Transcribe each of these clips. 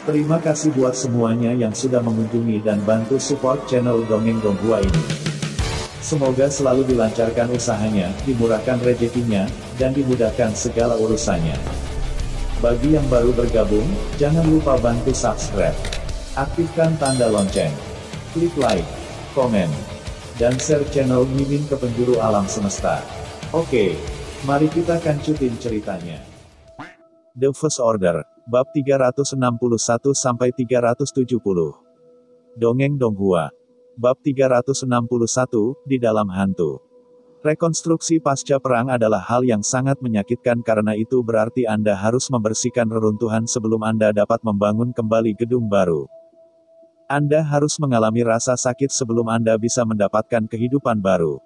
Terima kasih buat semuanya yang sudah mengunjungi dan bantu support channel Dongeng Donghua ini. Semoga selalu dilancarkan usahanya, dimurahkan rezekinya, dan dimudahkan segala urusannya. Bagi yang baru bergabung, jangan lupa bantu subscribe. Aktifkan tanda lonceng. Klik like, komen, dan share channel Mimin ke penjuru alam semesta. Oke, mari kita kancutin ceritanya. The First Order, Bab 361-370. Dongeng Donghua. Bab 361, Di Dalam Hantu. Rekonstruksi pasca perang adalah hal yang sangat menyakitkan karena itu berarti Anda harus membersihkan reruntuhan sebelum Anda dapat membangun kembali gedung baru. Anda harus mengalami rasa sakit sebelum Anda bisa mendapatkan kehidupan baru.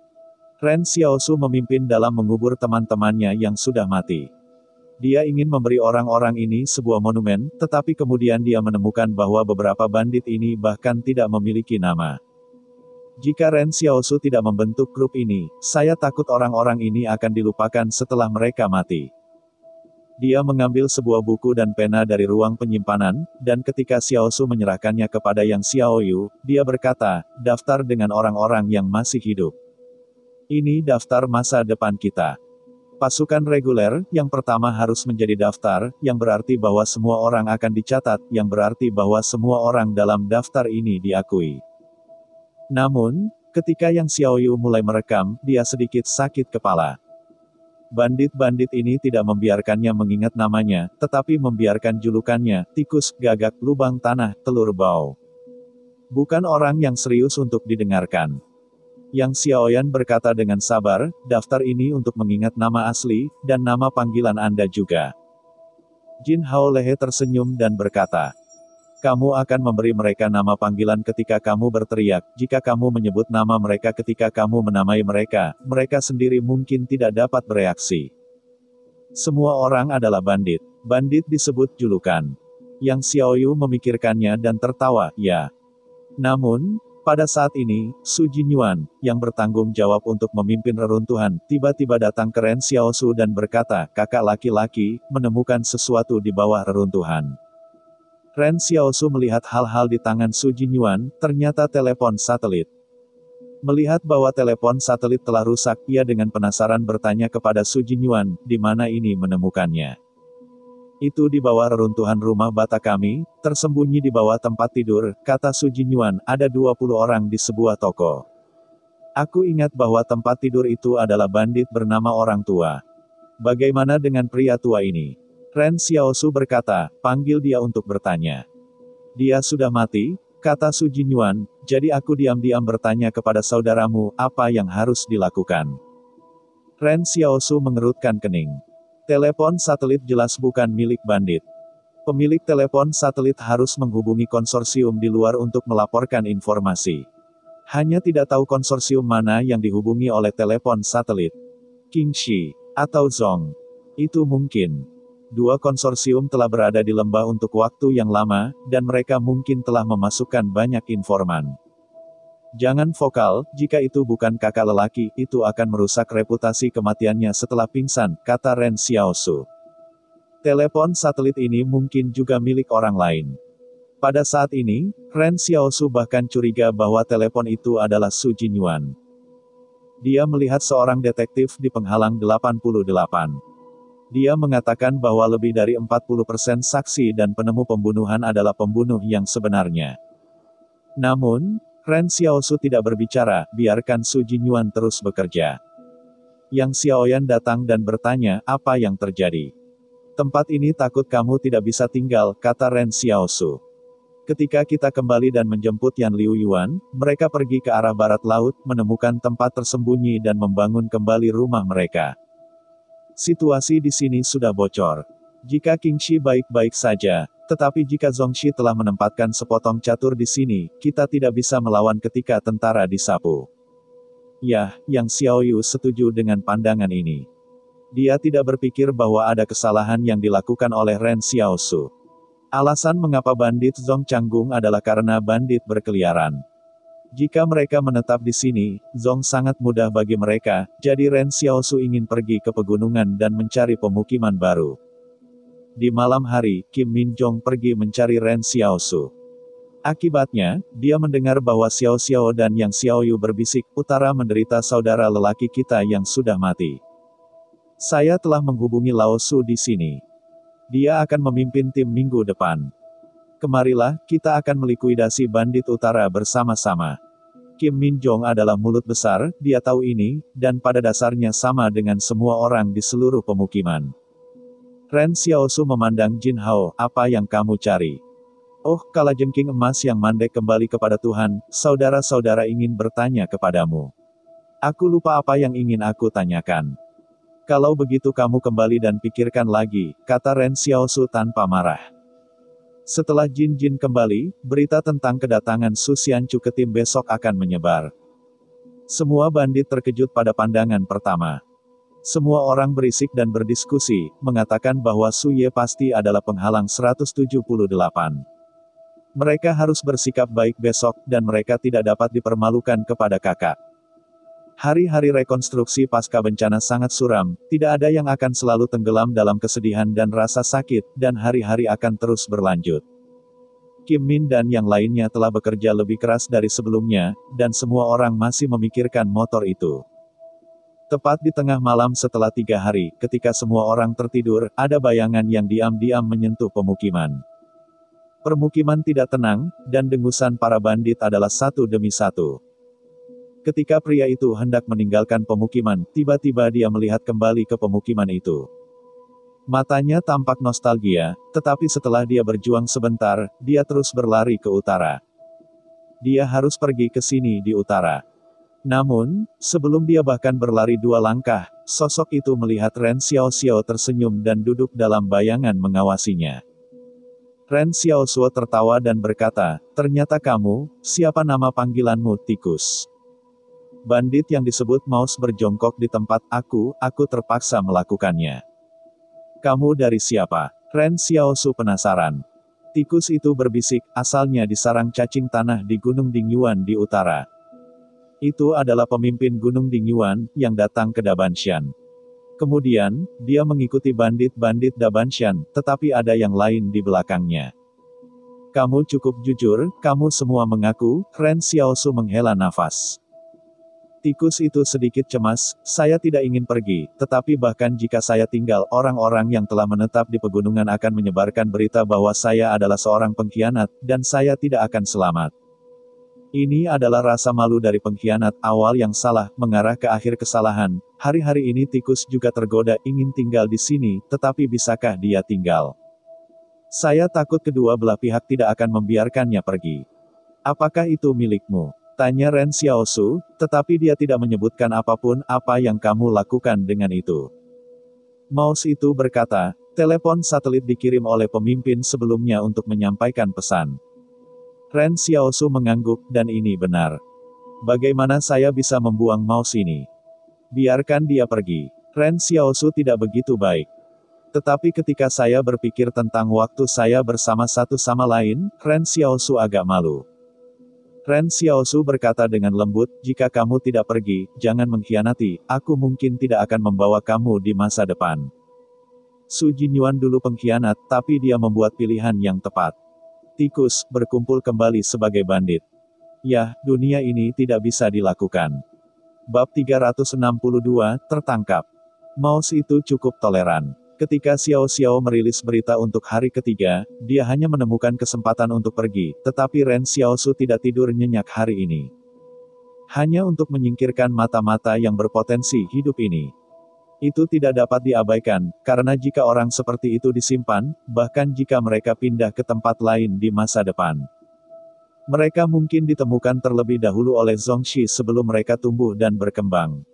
Ren Xiaosu memimpin dalam mengubur teman-temannya yang sudah mati. Dia ingin memberi orang-orang ini sebuah monumen, tetapi kemudian dia menemukan bahwa beberapa bandit ini bahkan tidak memiliki nama. Jika Ren Xiaosu tidak membentuk grup ini, saya takut orang-orang ini akan dilupakan setelah mereka mati. Dia mengambil sebuah buku dan pena dari ruang penyimpanan, dan ketika Xiaosu menyerahkannya kepada Yang Xiaoyu, dia berkata, "Daftar dengan orang-orang yang masih hidup. Ini daftar masa depan kita. Pasukan reguler, yang pertama harus menjadi daftar, yang berarti bahwa semua orang akan dicatat, yang berarti bahwa semua orang dalam daftar ini diakui." Namun, ketika Yang Xiaoyu mulai merekam, dia sedikit sakit kepala. Bandit-bandit ini tidak membiarkannya mengingat namanya, tetapi membiarkan julukannya, tikus, gagak, lubang tanah, telur bau. Bukan orang yang serius untuk didengarkan. Yang Xiaoyan berkata dengan sabar, "Daftar ini untuk mengingat nama asli, dan nama panggilan Anda juga." Jin Hao Lehe tersenyum dan berkata, "Kamu akan memberi mereka nama panggilan ketika kamu berteriak, jika kamu menyebut nama mereka ketika kamu menamai mereka, mereka sendiri mungkin tidak dapat bereaksi." Semua orang adalah bandit. Bandit disebut julukan. Yang Xiaoyu memikirkannya dan tertawa, "Ya." Namun, pada saat ini, Su Jinyuan, yang bertanggung jawab untuk memimpin reruntuhan, tiba-tiba datang ke Ren Xiaosu dan berkata, "Kakak laki-laki, menemukan sesuatu di bawah reruntuhan." Ren Xiaosu melihat hal-hal di tangan Su Jinyuan, ternyata telepon satelit. Melihat bahwa telepon satelit telah rusak, ia dengan penasaran bertanya kepada Su Jinyuan, "Di mana ini menemukannya?" "Itu di bawah reruntuhan rumah bata kami, tersembunyi di bawah tempat tidur," kata Su Jinyuan, "ada 20 orang di sebuah toko. Aku ingat bahwa tempat tidur itu adalah bandit bernama orang tua. Bagaimana dengan pria tua ini?" Ren Xiaosu berkata, "Panggil dia untuk bertanya." "Dia sudah mati," kata Su Jinyuan, "jadi aku diam-diam bertanya kepada saudaramu, apa yang harus dilakukan." Ren Xiaosu mengerutkan kening. Telepon satelit jelas bukan milik bandit. Pemilik telepon satelit harus menghubungi konsorsium di luar untuk melaporkan informasi. Hanya tidak tahu konsorsium mana yang dihubungi oleh telepon satelit. Qingxi, atau Zong. Itu mungkin. Dua konsorsium telah berada di lembah untuk waktu yang lama, dan mereka mungkin telah memasukkan banyak informan. "Jangan vokal, jika itu bukan kakak lelaki, itu akan merusak reputasi kematiannya setelah pingsan," kata Ren Xiaosu. Telepon satelit ini mungkin juga milik orang lain. Pada saat ini, Ren Xiaosu bahkan curiga bahwa telepon itu adalah Su Jinyuan. Dia melihat seorang detektif di penghalang 88. Dia mengatakan bahwa lebih dari 40% saksi dan penemu pembunuhan adalah pembunuh yang sebenarnya. Namun, Ren Xiaosu tidak berbicara, biarkan Su Jinyuan terus bekerja. Yang Xiaoyan datang dan bertanya, "Apa yang terjadi?" "Tempat ini takut kamu tidak bisa tinggal," kata Ren Xiaosu. "Ketika kita kembali dan menjemput Yan Liu Yuan, mereka pergi ke arah barat laut, menemukan tempat tersembunyi dan membangun kembali rumah mereka. Situasi di sini sudah bocor. Jika Qingxi baik-baik saja, tetapi jika Zongxi telah menempatkan sepotong catur di sini, kita tidak bisa melawan ketika tentara disapu." Yah, Yang Xiaoyu setuju dengan pandangan ini. Dia tidak berpikir bahwa ada kesalahan yang dilakukan oleh Ren Xiaosu. Alasan mengapa bandit Zong canggung adalah karena bandit berkeliaran. Jika mereka menetap di sini, Zong sangat mudah bagi mereka, jadi Ren Xiaosu ingin pergi ke pegunungan dan mencari pemukiman baru. Di malam hari, Kim Min Jong pergi mencari Ren Xiaosu. Akibatnya, dia mendengar bahwa Xiao Xiao dan Yang Xiaoyu berbisik, "Utara menderita saudara lelaki kita yang sudah mati. Saya telah menghubungi Lao Su di sini. Dia akan memimpin tim minggu depan. Kemarilah, kita akan melikuidasi bandit utara bersama-sama." Kim Min Jong adalah mulut besar, dia tahu ini, dan pada dasarnya sama dengan semua orang di seluruh pemukiman. Ren Xiaosu memandang Jin Hao, "Apa yang kamu cari?" "Oh, kalajengking emas yang mandek kembali kepada Tuhan, saudara-saudara ingin bertanya kepadamu." "Aku lupa apa yang ingin aku tanyakan." "Kalau begitu kamu kembali dan pikirkan lagi," kata Ren Xiaosu tanpa marah. Setelah Jin Jin kembali, berita tentang kedatangan Su Xianchu ke tim besok akan menyebar. Semua bandit terkejut pada pandangan pertama. Semua orang berisik dan berdiskusi, mengatakan bahwa Su Ye pasti adalah penghalang 178. Mereka harus bersikap baik besok, dan mereka tidak dapat dipermalukan kepada kakak. Hari-hari rekonstruksi pasca bencana sangat suram, tidak ada yang akan selalu tenggelam dalam kesedihan dan rasa sakit, dan hari-hari akan terus berlanjut. Kim Min dan yang lainnya telah bekerja lebih keras dari sebelumnya, dan semua orang masih memikirkan motor itu. Tepat di tengah malam setelah 3 hari, ketika semua orang tertidur, ada bayangan yang diam-diam menyentuh pemukiman. Permukiman tidak tenang, dan dengusan para bandit adalah satu demi satu. Ketika pria itu hendak meninggalkan pemukiman, tiba-tiba dia melihat kembali ke pemukiman itu. Matanya tampak nostalgia, tetapi setelah dia berjuang sebentar, dia terus berlari ke utara. Dia harus pergi ke sini di utara. Namun, sebelum dia bahkan berlari 2 langkah, sosok itu melihat Ren Xiao Xiao tersenyum dan duduk dalam bayangan mengawasinya. Ren Xiao Xiao tertawa dan berkata, "Ternyata kamu, siapa nama panggilanmu, tikus?" Bandit yang disebut Maus berjongkok di tempat aku terpaksa melakukannya. "Kamu dari siapa?" Ren Xiaosu penasaran. Tikus itu berbisik, "Asalnya di sarang cacing tanah di Gunung Dingyuan di utara. Itu adalah pemimpin Gunung Dingyuan, yang datang ke Dabanshan. Kemudian, dia mengikuti bandit-bandit Dabanshan, tetapi ada yang lain di belakangnya." "Kamu cukup jujur, kamu semua mengaku." Ren Xiaosu menghela nafas. Tikus itu sedikit cemas, "Saya tidak ingin pergi, tetapi bahkan jika saya tinggal, orang-orang yang telah menetap di pegunungan akan menyebarkan berita bahwa saya adalah seorang pengkhianat, dan saya tidak akan selamat." Ini adalah rasa malu dari pengkhianat awal yang salah, mengarah ke akhir kesalahan. Hari-hari ini tikus juga tergoda ingin tinggal di sini, tetapi bisakah dia tinggal? "Saya takut kedua belah pihak tidak akan membiarkannya pergi." "Apakah itu milikmu?" tanya Ren Xiaosu, tetapi dia tidak menyebutkan apapun, "Apa yang kamu lakukan dengan itu?" Maus itu berkata, "Telepon satelit dikirim oleh pemimpin sebelumnya untuk menyampaikan pesan." Ren Xiaosu mengangguk, "Dan ini benar. Bagaimana saya bisa membuang Maus ini? Biarkan dia pergi." Ren Xiaosu tidak begitu baik. "Tetapi ketika saya berpikir tentang waktu saya bersama satu sama lain," Ren Xiaosu agak malu. Ren Xiaosu berkata dengan lembut, "Jika kamu tidak pergi, jangan mengkhianati, aku mungkin tidak akan membawa kamu di masa depan." Su Jinyuan dulu pengkhianat, tapi dia membuat pilihan yang tepat. Tikus, berkumpul kembali sebagai bandit. Yah, dunia ini tidak bisa dilakukan. Bab 362, tertangkap. Maus itu cukup toleran. Ketika Xiao Xiao merilis berita untuk hari ketiga, dia hanya menemukan kesempatan untuk pergi, tetapi Ren Xiaosu tidak tidur nyenyak hari ini. Hanya untuk menyingkirkan mata-mata yang berpotensi hidup ini. Itu tidak dapat diabaikan, karena jika orang seperti itu disimpan, bahkan jika mereka pindah ke tempat lain di masa depan, mereka mungkin ditemukan terlebih dahulu oleh Zongxi sebelum mereka tumbuh dan berkembang.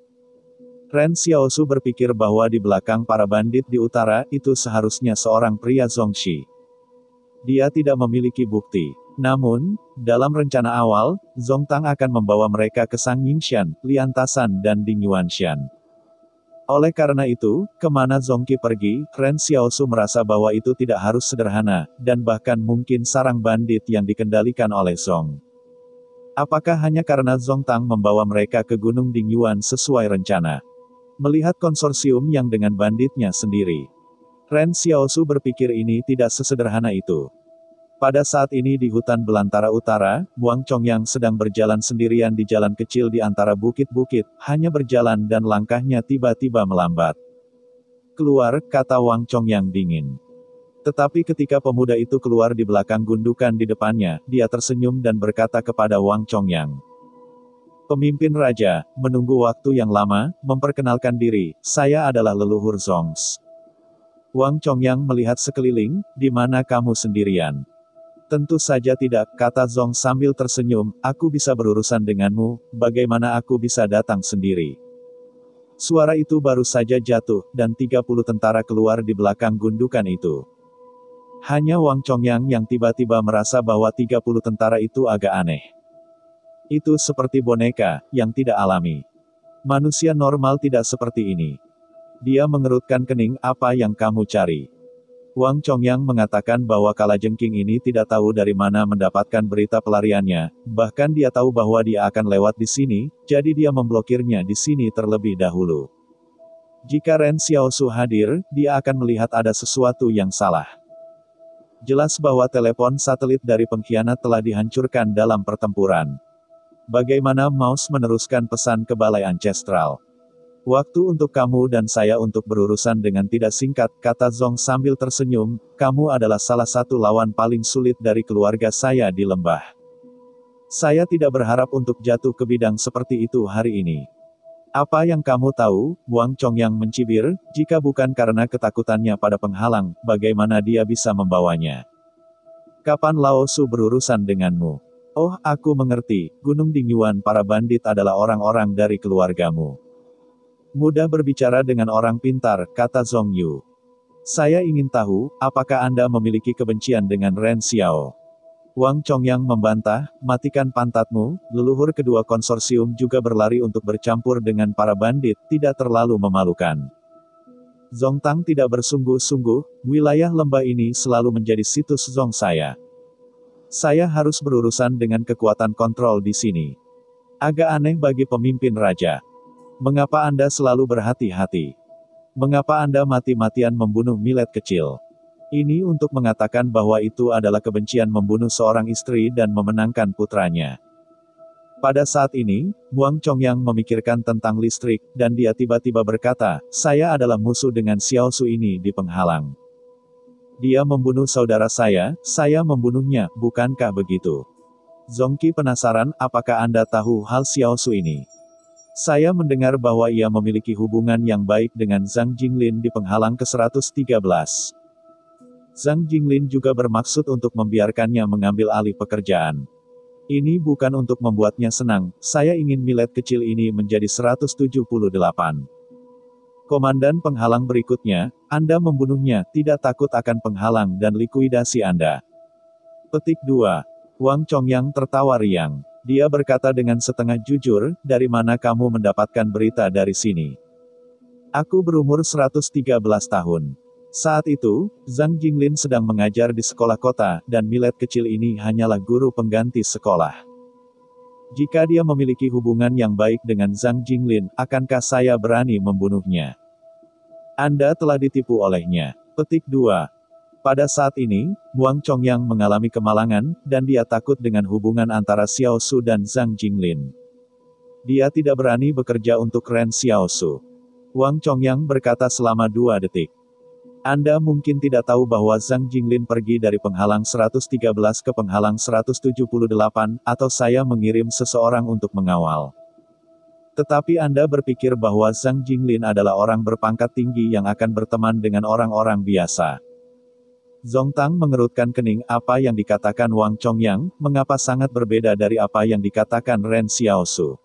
Ren Xiaosu berpikir bahwa di belakang para bandit di utara, itu seharusnya seorang pria Zongxi. Dia tidak memiliki bukti. Namun, dalam rencana awal, Zongtang akan membawa mereka ke Sangyingxian, Liantasan dan Dingyuanshan. Oleh karena itu, kemana Zongqi pergi, Ren Xiaosu merasa bahwa itu tidak harus sederhana, dan bahkan mungkin sarang bandit yang dikendalikan oleh Zong. Apakah hanya karena Zongtang membawa mereka ke Gunung Dingyuan sesuai rencana? Melihat konsorsium yang dengan banditnya sendiri, Ren Xiaosu berpikir ini tidak sesederhana itu. Pada saat ini di hutan belantara utara, Wang Chongyang sedang berjalan sendirian di jalan kecil di antara bukit-bukit, hanya berjalan dan langkahnya tiba-tiba melambat. Keluar, kata Wang Chongyang dingin. Tetapi ketika pemuda itu keluar di belakang gundukan di depannya, dia tersenyum dan berkata kepada Wang Chongyang. Pemimpin raja, menunggu waktu yang lama, memperkenalkan diri, saya adalah leluhur Zongs. Wang Chongyang melihat sekeliling, di mana kamu sendirian? Tentu saja tidak, kata Zong sambil tersenyum, aku bisa berurusan denganmu, bagaimana aku bisa datang sendiri? Suara itu baru saja jatuh, dan 30 tentara keluar di belakang gundukan itu. Hanya Wang Chongyang yang tiba-tiba merasa bahwa 30 tentara itu agak aneh. Itu seperti boneka, yang tidak alami. Manusia normal tidak seperti ini. Dia mengerutkan kening, apa yang kamu cari? Wang Chongyang mengatakan bahwa kalajengking ini tidak tahu dari mana mendapatkan berita pelariannya, bahkan dia tahu bahwa dia akan lewat di sini, jadi dia memblokirnya di sini terlebih dahulu. Jika Ren Xiaosu hadir, dia akan melihat ada sesuatu yang salah. Jelas bahwa telepon satelit dari pengkhianat telah dihancurkan dalam pertempuran. Bagaimana Mouse meneruskan pesan ke balai ancestral? Waktu untuk kamu dan saya untuk berurusan dengan tidak singkat, kata Zong sambil tersenyum, kamu adalah salah satu lawan paling sulit dari keluarga saya di lembah. Saya tidak berharap untuk jatuh ke bidang seperti itu hari ini. Apa yang kamu tahu? Wang Chongyang mencibir, jika bukan karena ketakutannya pada penghalang, bagaimana dia bisa membawanya? Kapan Lao Su berurusan denganmu? Oh, aku mengerti, Gunung Dingyuan para bandit adalah orang-orang dari keluargamu. Mudah berbicara dengan orang pintar, kata Zong Yu. Saya ingin tahu, apakah Anda memiliki kebencian dengan Ren Xiao? Wang Chongyang membantah, matikan pantatmu, leluhur kedua konsorsium juga berlari untuk bercampur dengan para bandit, tidak terlalu memalukan. Zongtang tidak bersungguh-sungguh, wilayah lembah ini selalu menjadi situs Zong saya. Saya harus berurusan dengan kekuatan kontrol di sini. Agak aneh bagi pemimpin raja. Mengapa Anda selalu berhati-hati? Mengapa Anda mati-matian membunuh millet kecil? Ini untuk mengatakan bahwa itu adalah kebencian membunuh seorang istri dan memenangkan putranya. Pada saat ini, Wang Chongyang memikirkan tentang listrik, dan dia tiba-tiba berkata, saya adalah musuh dengan Xiaosu ini di penghalang. Dia membunuh saudara saya membunuhnya, bukankah begitu? Zongqi penasaran, apakah Anda tahu hal Xiaosu ini? Saya mendengar bahwa ia memiliki hubungan yang baik dengan Zhang Jinglin di penghalang ke-113. Zhang Jinglin juga bermaksud untuk membiarkannya mengambil alih pekerjaan. Ini bukan untuk membuatnya senang, saya ingin millet kecil ini menjadi 178. Komandan penghalang berikutnya, Anda membunuhnya, tidak takut akan penghalang dan likuidasi Anda. Petik 2. Wang Chongyang tertawa riang. Dia berkata dengan setengah jujur, dari mana kamu mendapatkan berita dari sini? Aku berumur 113 tahun. Saat itu, Zhang Jinglin sedang mengajar di sekolah kota, dan millet kecil ini hanyalah guru pengganti sekolah. Jika dia memiliki hubungan yang baik dengan Zhang Jinglin, akankah saya berani membunuhnya? Anda telah ditipu olehnya. Petik 2. Pada saat ini, Wang Chongyang mengalami kemalangan, dan dia takut dengan hubungan antara Xiaosu dan Zhang Jinglin. Dia tidak berani bekerja untuk Ren Xiaosu. Wang Chongyang berkata selama 2 detik. Anda mungkin tidak tahu bahwa Zhang Jinglin pergi dari penghalang 113 ke penghalang 178, atau saya mengirim seseorang untuk mengawal. Tetapi Anda berpikir bahwa Zhang Jinglin adalah orang berpangkat tinggi yang akan berteman dengan orang-orang biasa. Zongtang mengerutkan kening, apa yang dikatakan Wang Chongyang, mengapa sangat berbeda dari apa yang dikatakan Ren Xiaosu.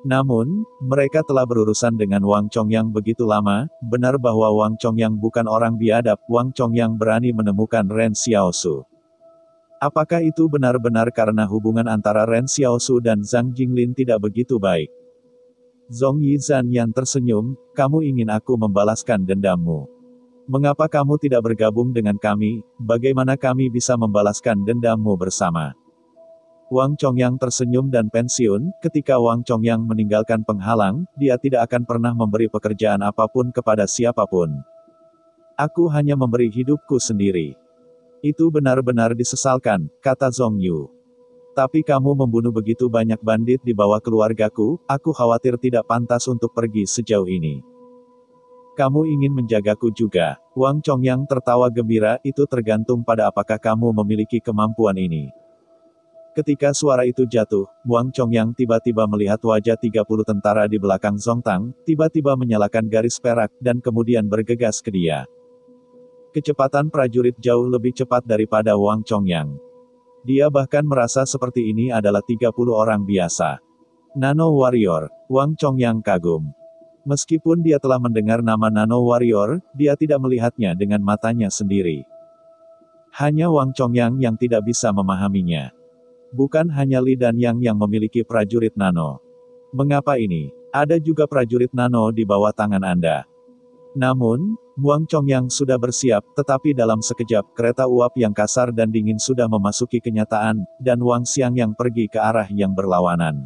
Namun, mereka telah berurusan dengan Wang Chongyang begitu lama, benar bahwa Wang Chongyang bukan orang biadab, Wang Chongyang berani menemukan Ren Xiaosu. Apakah itu benar-benar karena hubungan antara Ren Xiaosu dan Zhang Jinglin tidak begitu baik? Zong Yizhan yang tersenyum, kamu ingin aku membalaskan dendammu. Mengapa kamu tidak bergabung dengan kami, bagaimana kami bisa membalaskan dendammu bersama? Wang Chongyang tersenyum dan pensiun. Ketika Wang Chongyang meninggalkan penghalang, dia tidak akan pernah memberi pekerjaan apapun kepada siapapun. Aku hanya memberi hidupku sendiri. Itu benar-benar disesalkan, kata Zhong Yu. Tapi kamu membunuh begitu banyak bandit di bawah keluargaku, aku khawatir tidak pantas untuk pergi sejauh ini. Kamu ingin menjagaku juga. Wang Chongyang tertawa gembira, itu tergantung pada apakah kamu memiliki kemampuan ini. Ketika suara itu jatuh, Wang Chongyang tiba-tiba melihat wajah 30 tentara di belakang Zongtang, tiba-tiba menyalakan garis perak, dan kemudian bergegas ke dia. Kecepatan prajurit jauh lebih cepat daripada Wang Chongyang. Dia bahkan merasa seperti ini adalah 30 orang biasa. Nano Warrior, Wang Chongyang kagum. Meskipun dia telah mendengar nama Nano Warrior, dia tidak melihatnya dengan matanya sendiri. Hanya Wang Chongyang yang tidak bisa memahaminya. Bukan hanya Li dan Yang yang memiliki prajurit nano. Mengapa ini? Ada juga prajurit nano di bawah tangan Anda. Namun, Wang Chongyang sudah bersiap, tetapi dalam sekejap, kereta uap yang kasar dan dingin sudah memasuki kenyataan, dan Wang Xiang yang pergi ke arah yang berlawanan.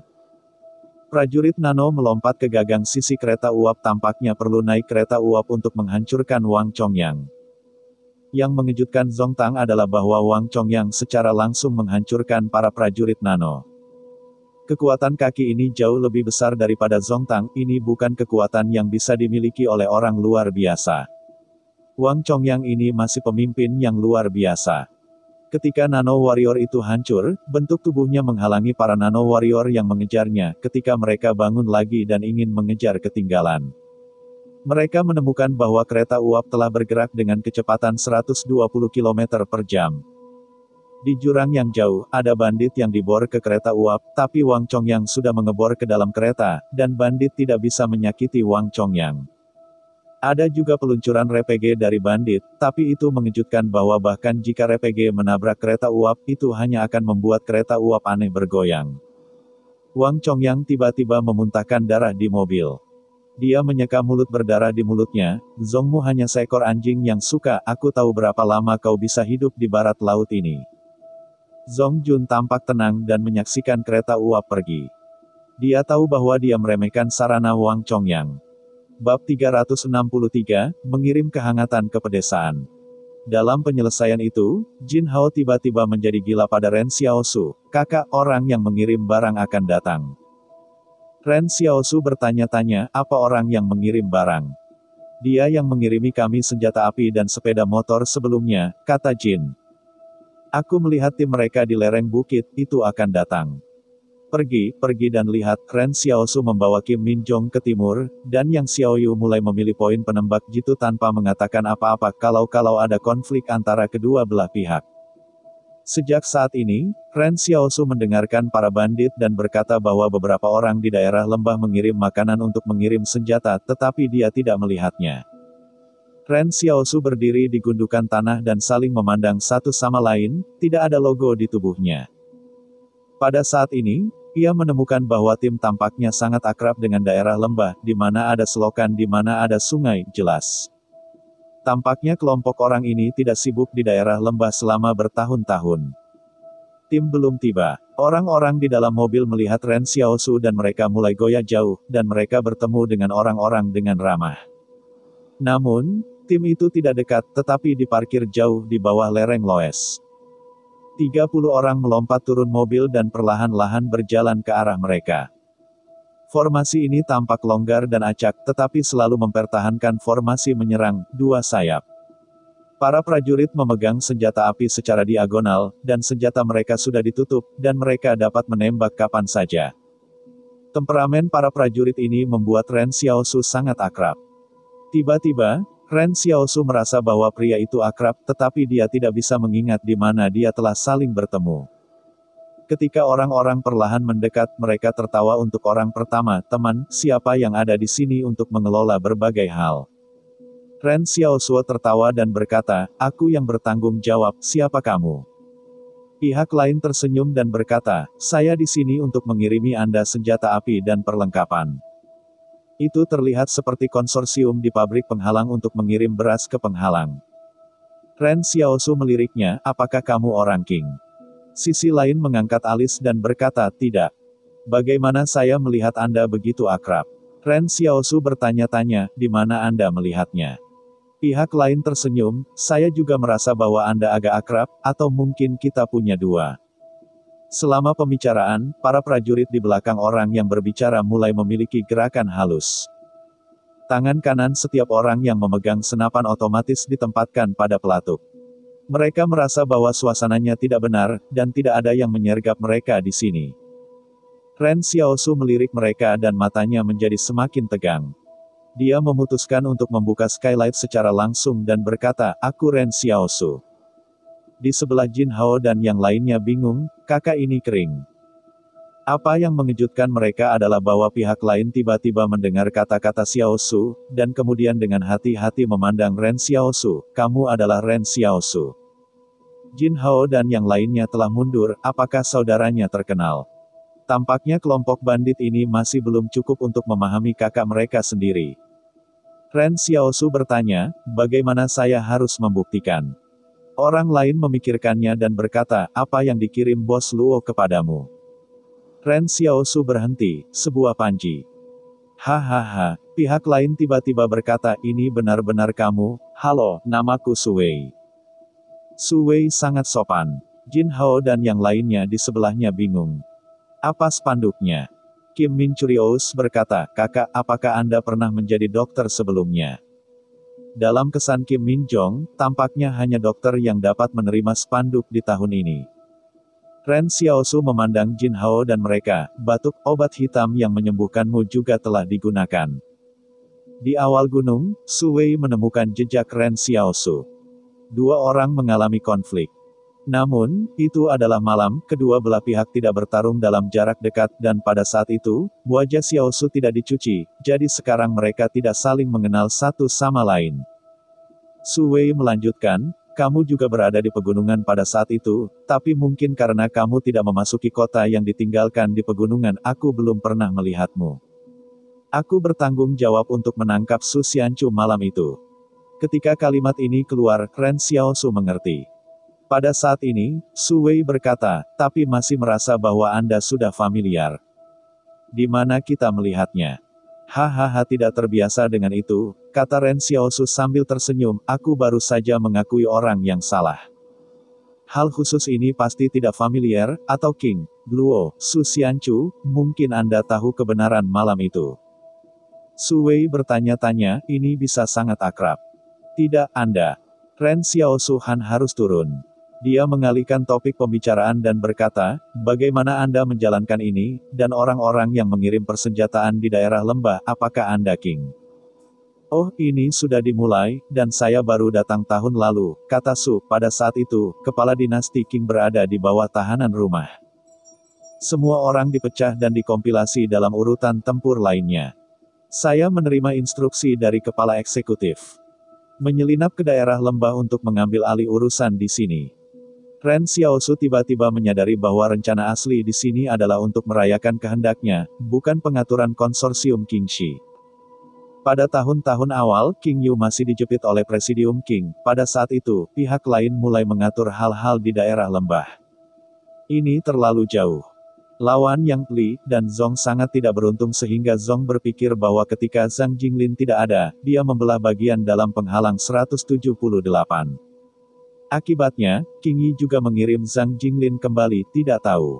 Prajurit nano melompat ke gagang sisi kereta uap, tampaknya perlu naik kereta uap untuk menghancurkan Wang Chongyang. Yang mengejutkan Zongtang adalah bahwa Wang Chongyang secara langsung menghancurkan para prajurit nano. Kekuatan kaki ini jauh lebih besar daripada Zongtang, ini bukan kekuatan yang bisa dimiliki oleh orang luar biasa. Wang Chongyang ini masih pemimpin yang luar biasa. Ketika Nano Warrior itu hancur, bentuk tubuhnya menghalangi para Nano Warrior yang mengejarnya, ketika mereka bangun lagi dan ingin mengejar ketinggalan. Mereka menemukan bahwa kereta uap telah bergerak dengan kecepatan 120 km per jam. Di jurang yang jauh, ada bandit yang dibor ke kereta uap, tapi Wang Chongyang sudah mengebor ke dalam kereta, dan bandit tidak bisa menyakiti Wang Chongyang. Ada juga peluncuran RPG dari bandit, tapi itu mengejutkan bahwa bahkan jika RPG menabrak kereta uap, itu hanya akan membuat kereta uap aneh bergoyang. Wang Chongyang tiba-tiba memuntahkan darah di mobil. Dia menyeka mulut berdarah di mulutnya, Zongmu hanya seekor anjing yang suka, aku tahu berapa lama kau bisa hidup di barat laut ini. Zong Jun tampak tenang dan menyaksikan kereta uap pergi. Dia tahu bahwa dia meremehkan sarana Wang Chongyang. Bab 363, mengirim kehangatan ke pedesaan. Dalam penyelesaian itu, Jin Hao tiba-tiba menjadi gila pada Ren Xiaosu, kakak orang yang mengirim barang akan datang. Ren Xiaosu bertanya-tanya, apa orang yang mengirim barang? Dia yang mengirimi kami senjata api dan sepeda motor sebelumnya, kata Jin. Aku melihat tim mereka di lereng bukit, itu akan datang. Pergi dan lihat, Ren Xiaosu membawa Kim Min Jong ke timur, dan Yang Xiaoyu mulai memilih poin penembak jitu tanpa mengatakan apa-apa kalau ada konflik antara kedua belah pihak. Sejak saat ini, Ren Xiaosu mendengarkan para bandit dan berkata bahwa beberapa orang di daerah lembah mengirim makanan untuk mengirim senjata, tetapi dia tidak melihatnya. Ren Xiaosu berdiri di gundukan tanah dan saling memandang satu sama lain, tidak ada logo di tubuhnya. Pada saat ini, ia menemukan bahwa tim tampaknya sangat akrab dengan daerah lembah, di mana ada selokan, di mana ada sungai, jelas. Tampaknya kelompok orang ini tidak sibuk di daerah lembah selama bertahun-tahun. Tim belum tiba. Orang-orang di dalam mobil melihat Ren Xiaosu dan mereka mulai goyah jauh, dan mereka bertemu dengan orang-orang dengan ramah. Namun, tim itu tidak dekat, tetapi diparkir jauh di bawah lereng Loes. 30 orang melompat turun mobil dan perlahan-lahan berjalan ke arah mereka. Formasi ini tampak longgar dan acak, tetapi selalu mempertahankan formasi menyerang, dua sayap. Para prajurit memegang senjata api secara diagonal, dan senjata mereka sudah ditutup, dan mereka dapat menembak kapan saja. Temperamen para prajurit ini membuat Ren Xiaosu sangat akrab. Tiba-tiba, Ren Xiaosu merasa bahwa pria itu akrab, tetapi dia tidak bisa mengingat di mana dia telah saling bertemu. Ketika orang-orang perlahan mendekat, mereka tertawa untuk orang pertama, teman, siapa yang ada di sini untuk mengelola berbagai hal. Ren Xiaosu tertawa dan berkata, aku yang bertanggung jawab, siapa kamu? Pihak lain tersenyum dan berkata, saya di sini untuk mengirimi Anda senjata api dan perlengkapan. Itu terlihat seperti konsorsium di pabrik penghalang untuk mengirim beras ke penghalang. Ren Xiaosu meliriknya, apakah kamu orang Qing? Sisi lain mengangkat alis dan berkata, tidak. Bagaimana saya melihat Anda begitu akrab? Ren Xiaosu bertanya-tanya, di mana Anda melihatnya? Pihak lain tersenyum, saya juga merasa bahwa Anda agak akrab, atau mungkin kita punya dua. Selama pembicaraan, para prajurit di belakang orang yang berbicara mulai memiliki gerakan halus. Tangan kanan setiap orang yang memegang senapan otomatis ditempatkan pada pelatuk. Mereka merasa bahwa suasananya tidak benar, dan tidak ada yang menyergap mereka di sini. Ren Xiaosu melirik mereka dan matanya menjadi semakin tegang. Dia memutuskan untuk membuka skylight secara langsung dan berkata, aku Ren Xiaosu. Di sebelah Jin Hao dan yang lainnya bingung, kakak ini kering. Apa yang mengejutkan mereka adalah bahwa pihak lain tiba-tiba mendengar kata-kata Xiaosu, dan kemudian dengan hati-hati memandang Ren Xiaosu, kamu adalah Ren Xiaosu. Jin Hao dan yang lainnya telah mundur, apakah saudaranya terkenal? Tampaknya kelompok bandit ini masih belum cukup untuk memahami kakak mereka sendiri. Ren Xiaosu bertanya, bagaimana saya harus membuktikan? Orang lain memikirkannya dan berkata, apa yang dikirim Bos Luo kepadamu? Ren Xiaosu berhenti, sebuah panci. Hahaha, pihak lain tiba-tiba berkata, ini benar-benar kamu, halo, namaku Suwei. Suwei sangat sopan. Jin Hao dan yang lainnya di sebelahnya bingung. Apa spanduknya? Kim Min Curious berkata, kakak, apakah Anda pernah menjadi dokter sebelumnya? Dalam kesan Kim Min Jong, tampaknya hanya dokter yang dapat menerima spanduk di tahun ini. Ren Xiaosu memandang Jin Hao dan mereka, batuk, obat hitam yang menyembuhkanmu juga telah digunakan. Di awal gunung, Su Wei menemukan jejak Ren Xiaosu. Dua orang mengalami konflik. Namun, itu adalah malam, kedua belah pihak tidak bertarung dalam jarak dekat, dan pada saat itu, wajah Xiaosu tidak dicuci, jadi sekarang mereka tidak saling mengenal satu sama lain. Su Wei melanjutkan, kamu juga berada di pegunungan pada saat itu, tapi mungkin karena kamu tidak memasuki kota yang ditinggalkan di pegunungan, aku belum pernah melihatmu. Aku bertanggung jawab untuk menangkap Su Xianchu malam itu. Ketika kalimat ini keluar, Ren Xiaosu mengerti. Pada saat ini, Su Wei berkata, tapi masih merasa bahwa Anda sudah familiar. Di mana kita melihatnya? Hahaha, tidak terbiasa dengan itu, kata Ren Xiaosu sambil tersenyum, aku baru saja mengakui orang yang salah. Hal khusus ini pasti tidak familiar, atau King Luo, Su Xianchu, mungkin Anda tahu kebenaran malam itu. Su Wei bertanya-tanya, ini bisa sangat akrab. Tidak, Anda. Ren Xiaosu Han harus turun. Dia mengalihkan topik pembicaraan dan berkata, bagaimana Anda menjalankan ini, dan orang-orang yang mengirim persenjataan di daerah lembah, apakah Anda King? Oh, ini sudah dimulai, dan saya baru datang tahun lalu, kata Su. Pada saat itu, kepala dinasti King berada di bawah tahanan rumah. Semua orang dipecah dan dikompilasi dalam urutan tempur lainnya. Saya menerima instruksi dari kepala eksekutif. Menyelinap ke daerah lembah untuk mengambil alih urusan di sini. Ren Xiaosu tiba-tiba menyadari bahwa rencana asli di sini adalah untuk merayakan kehendaknya, bukan pengaturan konsorsium Qingxi. Pada tahun-tahun awal, King Yu masih dijepit oleh Presidium Qing. Pada saat itu, pihak lain mulai mengatur hal-hal di daerah lembah. Ini terlalu jauh. Lawan Yang Li dan Zhong sangat tidak beruntung sehingga Zhong berpikir bahwa ketika Zhang Jinglin tidak ada, dia membelah bagian dalam penghalang 178. Akibatnya, King Yi juga mengirim Zhang Jinglin kembali, tidak tahu.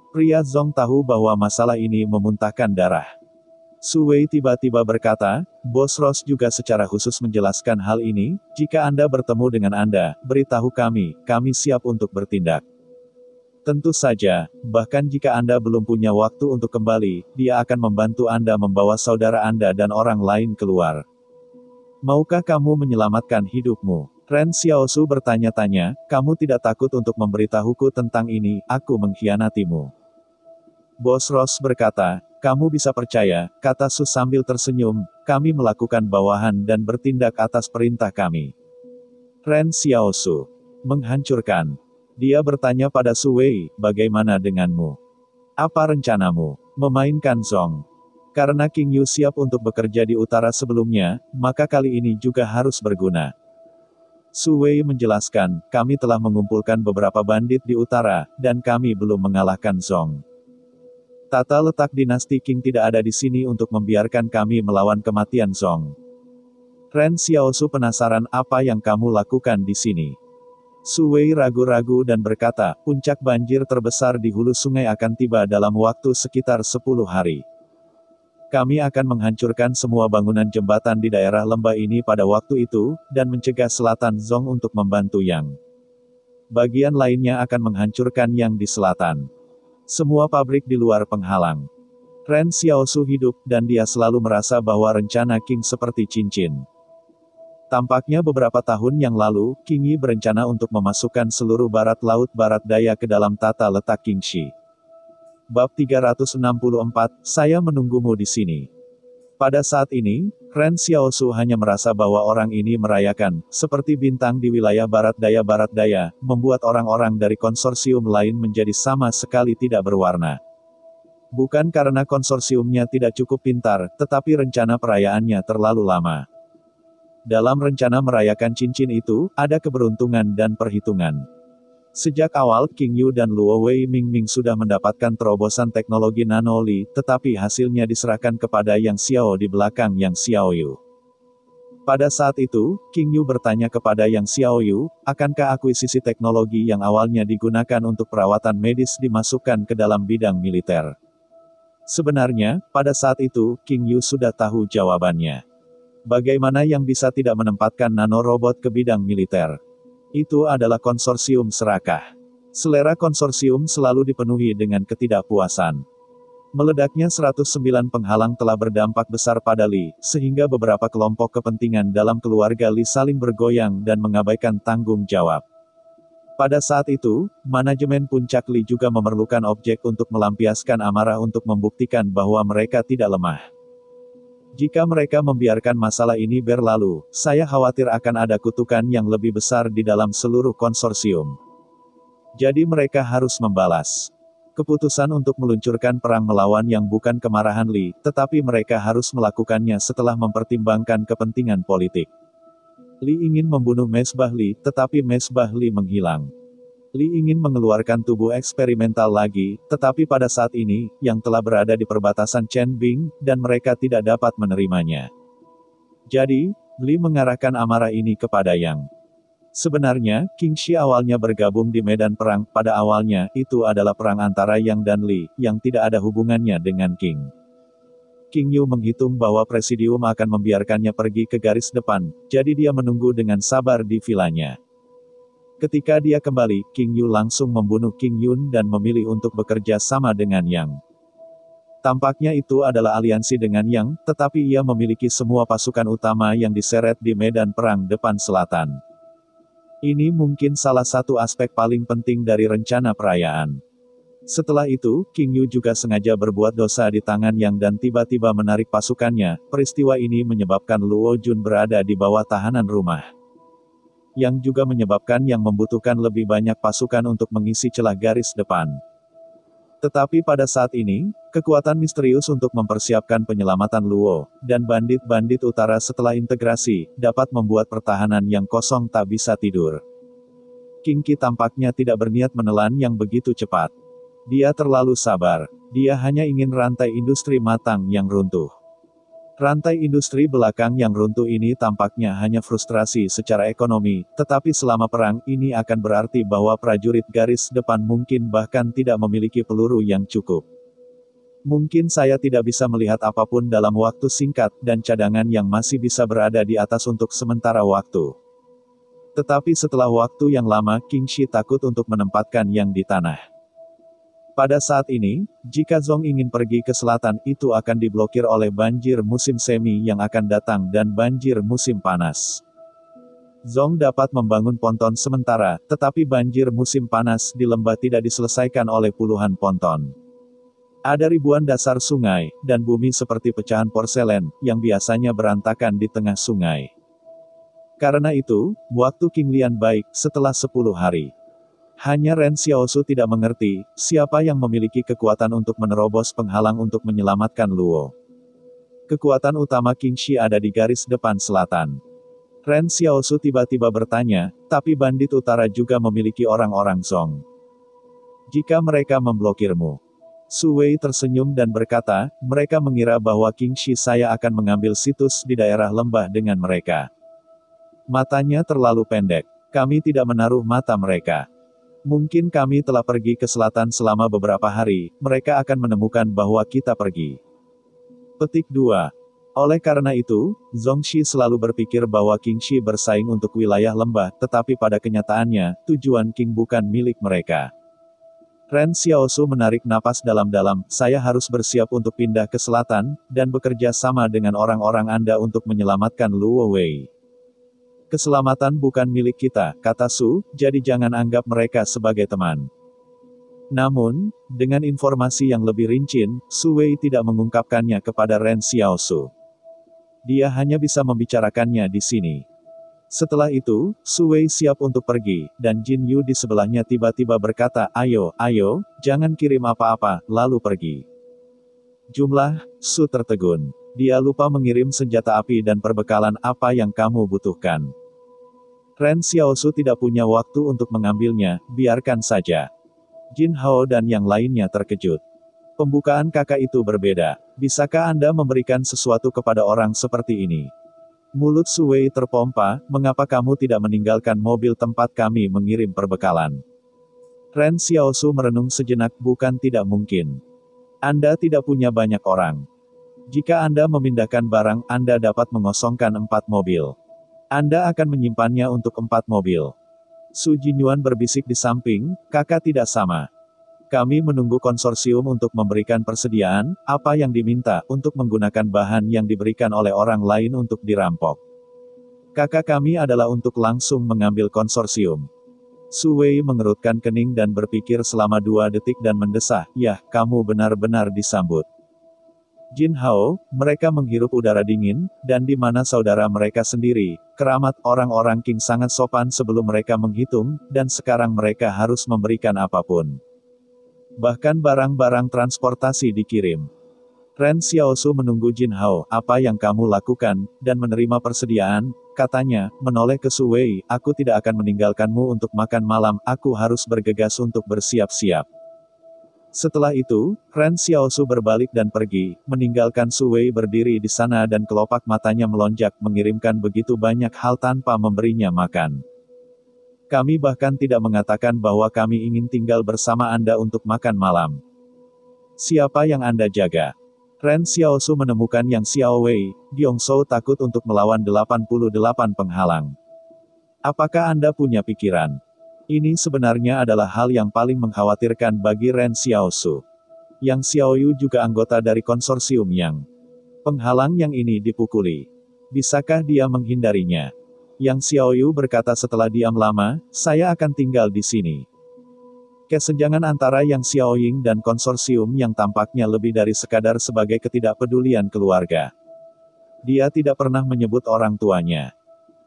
Pria Zhong tahu bahwa masalah ini memuntahkan darah. Su Wei tiba-tiba berkata, Bos Ross juga secara khusus menjelaskan hal ini, jika Anda bertemu dengan Anda, beritahu kami siap untuk bertindak. Tentu saja, bahkan jika Anda belum punya waktu untuk kembali, dia akan membantu Anda membawa saudara Anda dan orang lain keluar. Maukah kamu menyelamatkan hidupmu? Ren Xiaosu bertanya-tanya, kamu tidak takut untuk memberitahuku tentang ini, aku mengkhianatimu. Bos Ross berkata, kamu bisa percaya, kata Su sambil tersenyum, kami melakukan bawahan dan bertindak atas perintah kami. Ren Xiaosu menghancurkan. Dia bertanya pada Su Wei, bagaimana denganmu? Apa rencanamu? Memainkan Zhong. Karena King Yu siap untuk bekerja di utara sebelumnya, maka kali ini juga harus berguna. Su Wei menjelaskan, kami telah mengumpulkan beberapa bandit di utara, dan kami belum mengalahkan Zhong. Tata letak dinasti Qing tidak ada di sini untuk membiarkan kami melawan kematian Zhong. Ren Xiaosu penasaran apa yang kamu lakukan di sini. Su Wei ragu-ragu dan berkata, puncak banjir terbesar di hulu sungai akan tiba dalam waktu sekitar 10 hari. Kami akan menghancurkan semua bangunan jembatan di daerah lembah ini pada waktu itu, dan mencegah selatan Zhong untuk membantu Yang. Bagian lainnya akan menghancurkan Yang di selatan. Semua pabrik di luar penghalang. Ren Xiaosu hidup, dan dia selalu merasa bahwa rencana Qing seperti cincin. Tampaknya beberapa tahun yang lalu, Qing Yi berencana untuk memasukkan seluruh barat laut barat daya ke dalam tata letak Qingxi. Bab 364, saya menunggumu di sini. Pada saat ini, Ren Xiaosu hanya merasa bahwa orang ini merayakan, seperti bintang di wilayah barat daya, membuat orang-orang dari konsorsium lain menjadi sama sekali tidak berwarna. Bukan karena konsorsiumnya tidak cukup pintar, tetapi rencana perayaannya terlalu lama. Dalam rencana merayakan cincin itu, ada keberuntungan dan perhitungan. Sejak awal, Qing Yu dan Luo Wei Mingming sudah mendapatkan terobosan teknologi nanoli, tetapi hasilnya diserahkan kepada Yang Xiao di belakang Yang Xiaoyu. Pada saat itu, Qing Yu bertanya kepada Yang Xiaoyu, akankah akuisisi teknologi yang awalnya digunakan untuk perawatan medis dimasukkan ke dalam bidang militer? Sebenarnya, pada saat itu, Qing Yu sudah tahu jawabannya. Bagaimana yang bisa tidak menempatkan nanorobot ke bidang militer? Itu adalah konsorsium serakah. Selera konsorsium selalu dipenuhi dengan ketidakpuasan. Meledaknya 109 penghalang telah berdampak besar pada Li, sehingga beberapa kelompok kepentingan dalam keluarga Li saling bergoyang dan mengabaikan tanggung jawab. Pada saat itu, manajemen puncak Li juga memerlukan objek untuk melampiaskan amarah untuk membuktikan bahwa mereka tidak lemah. Jika mereka membiarkan masalah ini berlalu, saya khawatir akan ada kutukan yang lebih besar di dalam seluruh konsorsium. Jadi mereka harus membalas. Keputusan untuk meluncurkan perang melawan yang bukan kemarahan Li, tetapi mereka harus melakukannya setelah mempertimbangkan kepentingan politik. Li ingin membunuh Mesbah Li, tetapi Mesbah Li menghilang. Li ingin mengeluarkan tubuh eksperimental lagi, tetapi pada saat ini, Yang telah berada di perbatasan Chen Bing, dan mereka tidak dapat menerimanya. Jadi, Li mengarahkan amarah ini kepada Yang. Sebenarnya, Qingxi awalnya bergabung di medan perang, pada awalnya, itu adalah perang antara Yang dan Li, yang tidak ada hubungannya dengan Qing. Qing Yu menghitung bahwa presidium akan membiarkannya pergi ke garis depan, jadi dia menunggu dengan sabar di vilanya. Ketika dia kembali, Qing Yu langsung membunuh Qing Yun dan memilih untuk bekerja sama dengan Yang. Tampaknya itu adalah aliansi dengan Yang, tetapi ia memiliki semua pasukan utama yang diseret di medan perang depan selatan. Ini mungkin salah satu aspek paling penting dari rencana perayaan. Setelah itu, Qing Yu juga sengaja berbuat dosa di tangan Yang dan tiba-tiba menarik pasukannya. Peristiwa ini menyebabkan Luo Jun berada di bawah tahanan rumah. Yang juga menyebabkan Yang membutuhkan lebih banyak pasukan untuk mengisi celah garis depan. Tetapi pada saat ini, kekuatan misterius untuk mempersiapkan penyelamatan Luo, dan bandit-bandit utara setelah integrasi, dapat membuat pertahanan Yang kosong tak bisa tidur. Qing Qi tampaknya tidak berniat menelan Yang begitu cepat. Dia terlalu sabar. Dia hanya ingin rantai industri matang yang runtuh. Rantai industri belakang yang runtuh ini tampaknya hanya frustrasi secara ekonomi, tetapi selama perang ini akan berarti bahwa prajurit garis depan mungkin bahkan tidak memiliki peluru yang cukup. Mungkin saya tidak bisa melihat apapun dalam waktu singkat, dan cadangan yang masih bisa berada di atas untuk sementara waktu. Tetapi setelah waktu yang lama, Qingxi takut untuk menempatkan Yang di tanah. Pada saat ini, jika Zhong ingin pergi ke selatan, itu akan diblokir oleh banjir musim semi yang akan datang dan banjir musim panas. Zhong dapat membangun ponton sementara, tetapi banjir musim panas di lembah tidak diselesaikan oleh puluhan ponton. Ada ribuan dasar sungai, dan bumi seperti pecahan porselen, yang biasanya berantakan di tengah sungai. Karena itu, waktu Qing Lian baik, setelah 10 hari. Hanya Ren Xiaosu tidak mengerti, siapa yang memiliki kekuatan untuk menerobos penghalang untuk menyelamatkan Luo. Kekuatan utama Qingxi ada di garis depan selatan. Ren Xiaosu tiba-tiba bertanya, tapi bandit utara juga memiliki orang-orang Zong. Jika mereka memblokirmu. Su Wei tersenyum dan berkata, mereka mengira bahwa King Shi saya akan mengambil situs di daerah lembah dengan mereka. Matanya terlalu pendek. Kami tidak menaruh mata mereka. Mungkin kami telah pergi ke selatan selama beberapa hari, mereka akan menemukan bahwa kita pergi. Petik 2. Oleh karena itu, Zongxi selalu berpikir bahwa King Shi bersaing untuk wilayah lembah, tetapi pada kenyataannya, tujuan King bukan milik mereka. Ren Xiaosu menarik napas dalam-dalam, saya harus bersiap untuk pindah ke selatan, dan bekerja sama dengan orang-orang Anda untuk menyelamatkan Luo Wei. Keselamatan bukan milik kita, kata Su, jadi jangan anggap mereka sebagai teman. Namun, dengan informasi yang lebih rinci, Su Wei tidak mengungkapkannya kepada Ren Xiaosu. Dia hanya bisa membicarakannya di sini. Setelah itu, Su Wei siap untuk pergi, dan Jin Yu di sebelahnya tiba-tiba berkata, ayo, jangan kirim apa-apa, lalu pergi. Jumlah, Su tertegun. Dia lupa mengirim senjata api dan perbekalan apa yang kamu butuhkan. Ren Xiaosu tidak punya waktu untuk mengambilnya, biarkan saja. Jin Hao dan yang lainnya terkejut. Pembukaan kakak itu berbeda. Bisakah Anda memberikan sesuatu kepada orang seperti ini? Mulut Su Wei terpompa, mengapa kamu tidak meninggalkan mobil tempat kami mengirim perbekalan? Ren Xiaosu merenung sejenak, bukan tidak mungkin. Anda tidak punya banyak orang. Jika Anda memindahkan barang, Anda dapat mengosongkan 4 mobil. Anda akan menyimpannya untuk 4 mobil. Su Jinyuan berbisik di samping, kakak tidak sama. Kami menunggu konsorsium untuk memberikan persediaan, apa yang diminta, untuk menggunakan bahan yang diberikan oleh orang lain untuk dirampok. Kakak kami adalah untuk langsung mengambil konsorsium. Su Wei mengerutkan kening dan berpikir selama 2 detik dan mendesah, yah, kamu benar-benar disambut. Jin Hao, mereka menghirup udara dingin, dan di mana saudara mereka sendiri, keramat orang-orang King sangat sopan sebelum mereka menghitung, dan sekarang mereka harus memberikan apapun. Bahkan barang-barang transportasi dikirim. Ren Xiaosu menunggu Jin Hao, apa yang kamu lakukan, dan menerima persediaan, katanya, menoleh ke Su Wei, aku tidak akan meninggalkanmu untuk makan malam, aku harus bergegas untuk bersiap-siap. Setelah itu, Ren Xiaosu berbalik dan pergi, meninggalkan Su Wei berdiri di sana dan kelopak matanya melonjak mengirimkan begitu banyak hal tanpa memberinya makan. Kami bahkan tidak mengatakan bahwa kami ingin tinggal bersama Anda untuk makan malam. Siapa yang Anda jaga? Ren Xiaosu menemukan Yang Xiao Wei, Gyeongsu takut untuk melawan 88 penghalang. Apakah Anda punya pikiran? Ini sebenarnya adalah hal yang paling mengkhawatirkan bagi Ren Xiaosu. Yang Xiaoyu juga anggota dari konsorsium Yang. Penghalang yang ini dipukuli. Bisakah dia menghindarinya? Yang Xiaoyu berkata setelah diam lama, saya akan tinggal di sini. Kesenjangan antara Yang Xiaoying dan konsorsium yang tampaknya lebih dari sekadar sebagai ketidakpedulian keluarga. Dia tidak pernah menyebut orang tuanya.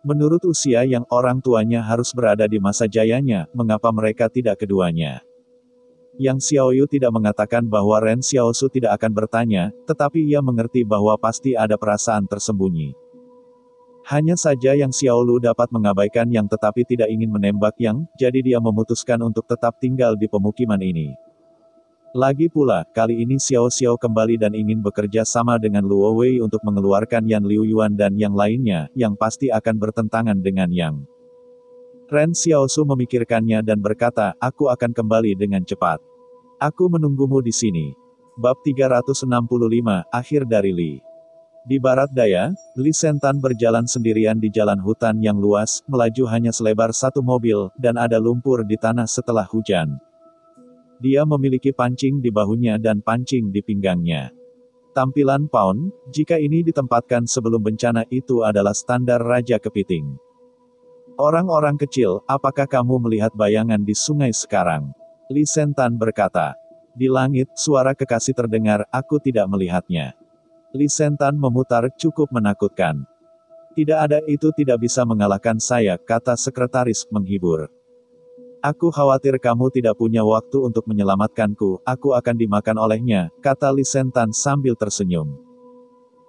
Menurut usia yang orang tuanya harus berada di masa jayanya, mengapa mereka tidak keduanya? Yang Xiaoyu tidak mengatakan bahwa Ren Xiaosu tidak akan bertanya, tetapi ia mengerti bahwa pasti ada perasaan tersembunyi. Hanya saja Yang Xiaolu dapat mengabaikan Yang tetapi tidak ingin menembak Yang, jadi dia memutuskan untuk tetap tinggal di pemukiman ini. Lagi pula, kali ini Xiao Xiao kembali dan ingin bekerja sama dengan Luo Wei untuk mengeluarkan Yan Liu Yuan dan yang lainnya, yang pasti akan bertentangan dengan Yang. Ren Xiaosu memikirkannya dan berkata, aku akan kembali dengan cepat. Aku menunggumu di sini. Bab 365, Akhir dari Li. Di barat daya, Li Sentan berjalan sendirian di jalan hutan yang luas, melaju hanya selebar 1 mobil, dan ada lumpur di tanah setelah hujan. Dia memiliki pancing di bahunya dan pancing di pinggangnya. Tampilan Pound, jika ini ditempatkan sebelum bencana itu adalah standar Raja Kepiting. Orang-orang kecil, apakah kamu melihat bayangan di sungai sekarang? Li Sentan berkata. Di langit, suara kekasih terdengar, aku tidak melihatnya. Li Sentan memutar, cukup menakutkan. Tidak ada, itu tidak bisa mengalahkan saya, kata sekretaris, menghibur. Aku khawatir kamu tidak punya waktu untuk menyelamatkanku, aku akan dimakan olehnya, kata Li Sentan sambil tersenyum.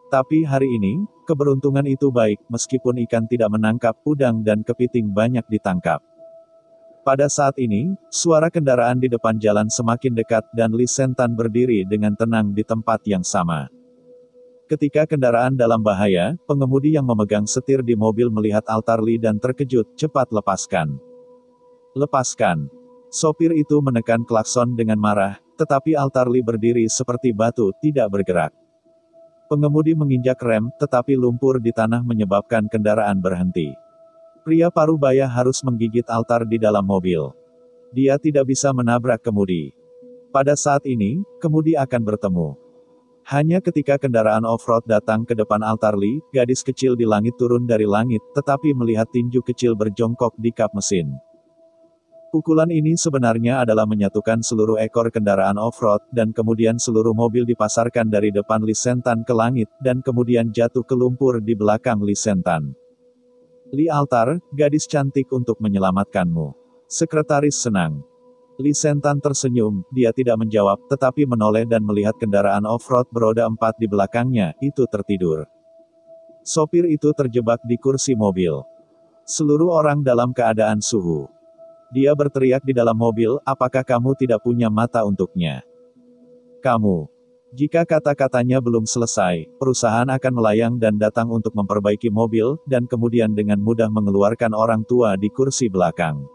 Tapi hari ini, keberuntungan itu baik, meskipun ikan tidak menangkap, udang dan kepiting banyak ditangkap. Pada saat ini, suara kendaraan di depan jalan semakin dekat dan Lee Sentan berdiri dengan tenang di tempat yang sama. Ketika kendaraan dalam bahaya, pengemudi yang memegang setir di mobil melihat altar Lee dan terkejut, cepat lepaskan. Lepaskan. Sopir itu menekan klakson dengan marah, tetapi altar Lee berdiri seperti batu, tidak bergerak. Pengemudi menginjak rem, tetapi lumpur di tanah menyebabkan kendaraan berhenti. Pria parubaya harus menggigit altar di dalam mobil. Dia tidak bisa menabrak kemudi. Pada saat ini, kemudi akan bertemu. Hanya ketika kendaraan off-road datang ke depan altar Lee, gadis kecil di langit turun dari langit, tetapi melihat tinju kecil berjongkok di kap mesin. Pukulan ini sebenarnya adalah menyatukan seluruh ekor kendaraan off-road, dan kemudian seluruh mobil dipasarkan dari depan Lee Sentan ke langit, dan kemudian jatuh ke lumpur di belakang Lee Sentan. Lee Altar, gadis cantik untuk menyelamatkanmu. Sekretaris senang. Lee Sentan tersenyum, dia tidak menjawab, tetapi menoleh dan melihat kendaraan off-road beroda 4 di belakangnya, itu tertidur. Sopir itu terjebak di kursi mobil. Seluruh orang dalam keadaan suhu. Dia berteriak di dalam mobil, apakah kamu tidak punya mata untuknya? Kamu. Jika kata-katanya belum selesai, perusahaan akan melayang dan datang untuk memperbaiki mobil, dan kemudian dengan mudah mengeluarkan orang tua di kursi belakang.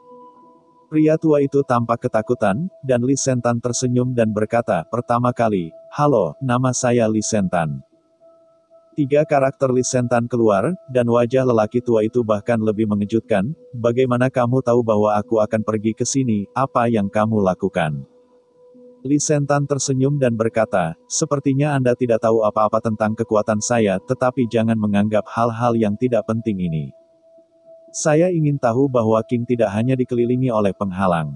Pria tua itu tampak ketakutan, dan Lee Sentan tersenyum dan berkata, pertama kali, halo, nama saya Lee Sentan. 3 karakter Lee Sentan keluar, dan wajah lelaki tua itu bahkan lebih mengejutkan, bagaimana kamu tahu bahwa aku akan pergi ke sini, apa yang kamu lakukan? Lee Sentan tersenyum dan berkata, sepertinya Anda tidak tahu apa-apa tentang kekuatan saya, tetapi jangan menganggap hal-hal yang tidak penting ini. Saya ingin tahu bahwa King tidak hanya dikelilingi oleh penghalang.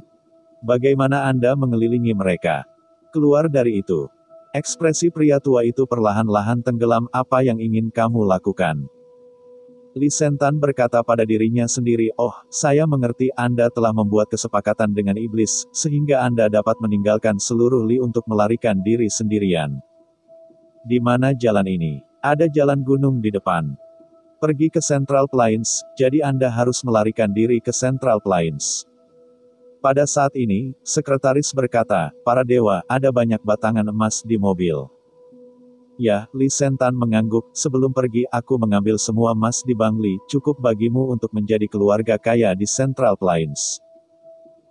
Bagaimana Anda mengelilingi mereka? Keluar dari itu. Ekspresi pria tua itu perlahan-lahan tenggelam, apa yang ingin kamu lakukan? Lee Sentan berkata pada dirinya sendiri, oh, saya mengerti Anda telah membuat kesepakatan dengan iblis, sehingga Anda dapat meninggalkan seluruh Lee untuk melarikan diri sendirian. Di mana jalan ini? Ada jalan gunung di depan. Pergi ke Central Plains, jadi Anda harus melarikan diri ke Central Plains. Pada saat ini, sekretaris berkata, para dewa, ada banyak batangan emas di mobil. Ya, Lee Sentan mengangguk, sebelum pergi aku mengambil semua emas di Bank Lee, cukup bagimu untuk menjadi keluarga kaya di Central Plains.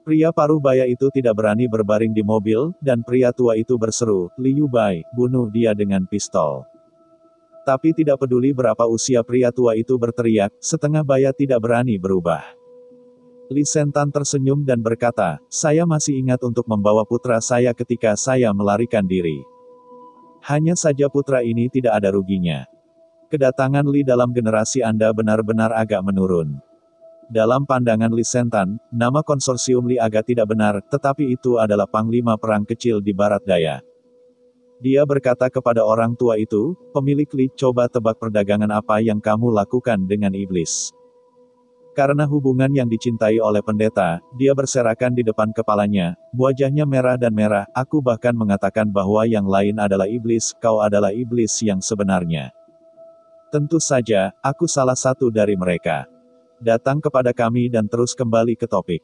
Pria parubaya itu tidak berani berbaring di mobil, dan pria tua itu berseru, Li Yubai, bunuh dia dengan pistol. Tapi tidak peduli berapa usia pria tua itu berteriak, setengah baya tidak berani berubah. Lee Sentan tersenyum dan berkata, saya masih ingat untuk membawa putra saya ketika saya melarikan diri. Hanya saja putra ini tidak ada ruginya. Kedatangan Lee dalam generasi Anda benar-benar agak menurun. Dalam pandangan Lee Sentan, nama konsorsium Lee agak tidak benar, tetapi itu adalah panglima perang kecil di barat daya. Dia berkata kepada orang tua itu, pemilik Lee, coba tebak perdagangan apa yang kamu lakukan dengan iblis. Karena hubungan yang dicintai oleh pendeta, dia berserakan di depan kepalanya, wajahnya merah dan merah, aku bahkan mengatakan bahwa yang lain adalah iblis, kau adalah iblis yang sebenarnya. Tentu saja, aku salah satu dari mereka. Datang kepada kami dan terus kembali ke topik.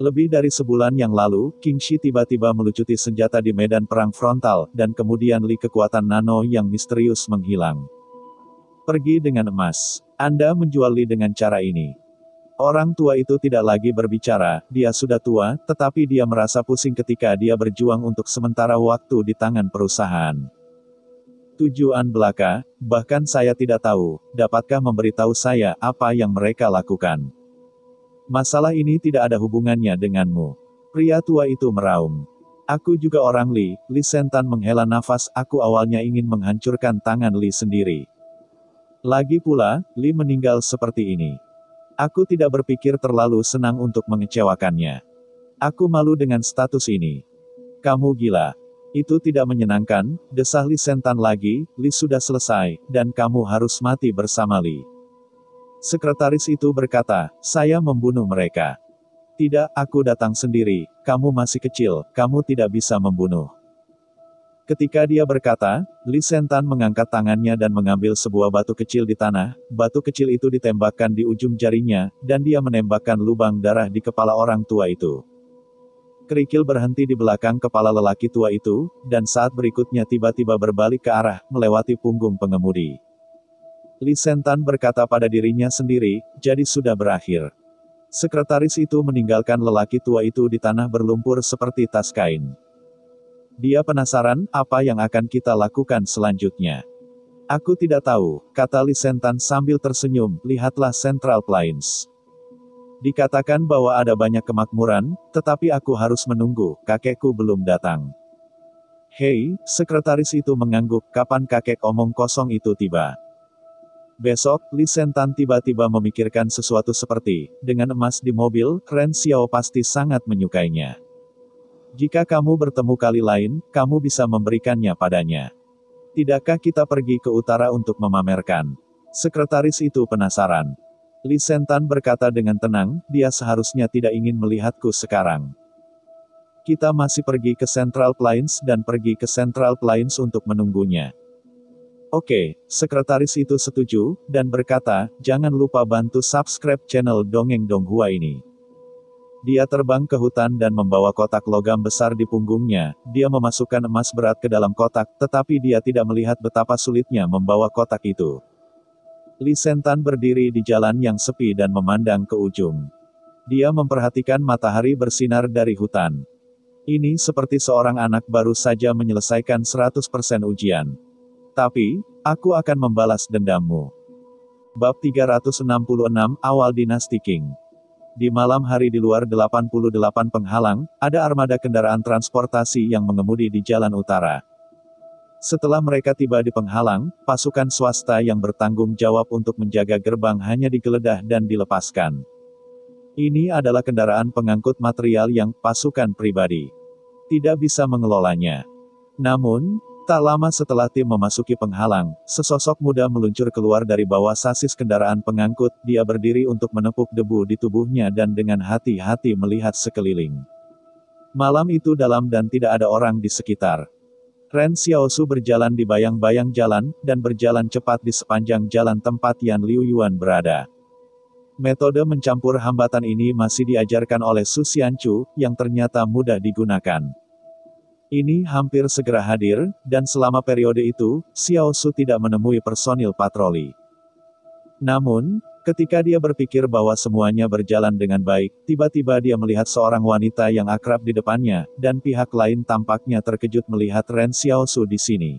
Lebih dari sebulan yang lalu, King Shi tiba-tiba melucuti senjata di medan perang frontal, dan kemudian Lee kekuatan nano yang misterius menghilang. Pergi dengan emas. Anda menjual Lee dengan cara ini. Orang tua itu tidak lagi berbicara, dia sudah tua, tetapi dia merasa pusing ketika dia berjuang untuk sementara waktu di tangan perusahaan. Tujuan belaka, bahkan saya tidak tahu, dapatkah memberitahu saya apa yang mereka lakukan? Masalah ini tidak ada hubungannya denganmu. Pria tua itu meraung. Aku juga orang Lee, Lee Sentan menghela nafas, aku awalnya ingin menghancurkan tangan Lee sendiri. Lagi pula, Lee meninggal seperti ini. Aku tidak berpikir terlalu senang untuk mengecewakannya. Aku malu dengan status ini. Kamu gila. Itu tidak menyenangkan, desah Lee Sentan lagi, Lee sudah selesai, dan kamu harus mati bersama Lee. Sekretaris itu berkata, saya membunuh mereka. Tidak, aku datang sendiri, kamu masih kecil, kamu tidak bisa membunuh. Ketika dia berkata, Li Sentan mengangkat tangannya dan mengambil sebuah batu kecil di tanah. Batu kecil itu ditembakkan di ujung jarinya, dan dia menembakkan lubang darah di kepala orang tua itu. Kerikil berhenti di belakang kepala lelaki tua itu, dan saat berikutnya tiba-tiba berbalik ke arah, melewati punggung pengemudi. Li Sentan berkata pada dirinya sendiri, jadi sudah berakhir. Sekretaris itu meninggalkan lelaki tua itu di tanah berlumpur seperti tas kain. Dia penasaran, apa yang akan kita lakukan selanjutnya. Aku tidak tahu, kata Li Sentan sambil tersenyum, lihatlah Central Plains. Dikatakan bahwa ada banyak kemakmuran, tetapi aku harus menunggu, kakekku belum datang. Hei, sekretaris itu mengangguk, kapan kakek omong kosong itu tiba? Besok, Li Sentan tiba-tiba memikirkan sesuatu seperti, dengan emas di mobil, Ren Xiao pasti sangat menyukainya. Jika kamu bertemu kali lain, kamu bisa memberikannya padanya. Tidakkah kita pergi ke utara untuk memamerkan? Sekretaris itu penasaran. Li Sentan berkata dengan tenang, dia seharusnya tidak ingin melihatku sekarang. Kita masih pergi ke Central Plains dan pergi ke Central Plains untuk menunggunya. Oke, sekretaris itu setuju, dan berkata, jangan lupa bantu subscribe channel Dongeng Donghua ini. Dia terbang ke hutan dan membawa kotak logam besar di punggungnya. Dia memasukkan emas berat ke dalam kotak, tetapi dia tidak melihat betapa sulitnya membawa kotak itu. Li Sentan berdiri di jalan yang sepi dan memandang ke ujung. Dia memperhatikan matahari bersinar dari hutan. Ini seperti seorang anak baru saja menyelesaikan 100% ujian. Tapi, aku akan membalas dendammu. Bab 366, Awal Dinasti Qing. Di malam hari di luar 88 penghalang, ada armada kendaraan transportasi yang mengemudi di jalan utara. Setelah mereka tiba di penghalang, pasukan swasta yang bertanggung jawab untuk menjaga gerbang hanya digeledah dan dilepaskan. Ini adalah kendaraan pengangkut material yang pasukan pribadi tidak bisa mengelolanya. Namun, tak lama setelah tim memasuki penghalang, sesosok muda meluncur keluar dari bawah sasis kendaraan pengangkut. Dia berdiri untuk menepuk debu di tubuhnya dan dengan hati-hati melihat sekeliling. Malam itu dalam dan tidak ada orang di sekitar. Ren Xiaosu berjalan di bayang-bayang jalan, dan berjalan cepat di sepanjang jalan tempat Yan Liuyuan berada. Metode mencampur hambatan ini masih diajarkan oleh Su Xianchu, yang ternyata mudah digunakan. Ini hampir segera hadir, dan selama periode itu, Xiao Su tidak menemui personil patroli. Namun, ketika dia berpikir bahwa semuanya berjalan dengan baik, tiba-tiba dia melihat seorang wanita yang akrab di depannya, dan pihak lain tampaknya terkejut melihat Ren Xiao Su di sini.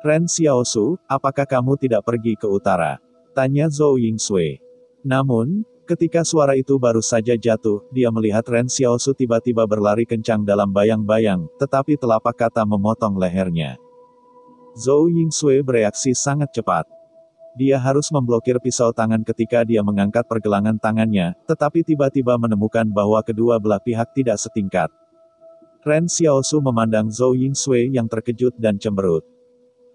Ren Xiao Su, apakah kamu tidak pergi ke utara? Tanya Zhou Yingsui. Namun, ketika suara itu baru saja jatuh, dia melihat Ren Xiaosu tiba-tiba berlari kencang dalam bayang-bayang, tetapi telapak kata memotong lehernya. Zhou Yingsui bereaksi sangat cepat. Dia harus memblokir pisau tangan ketika dia mengangkat pergelangan tangannya, tetapi tiba-tiba menemukan bahwa kedua belah pihak tidak setingkat. Ren Xiaosu memandang Zhou Yingsui yang terkejut dan cemberut.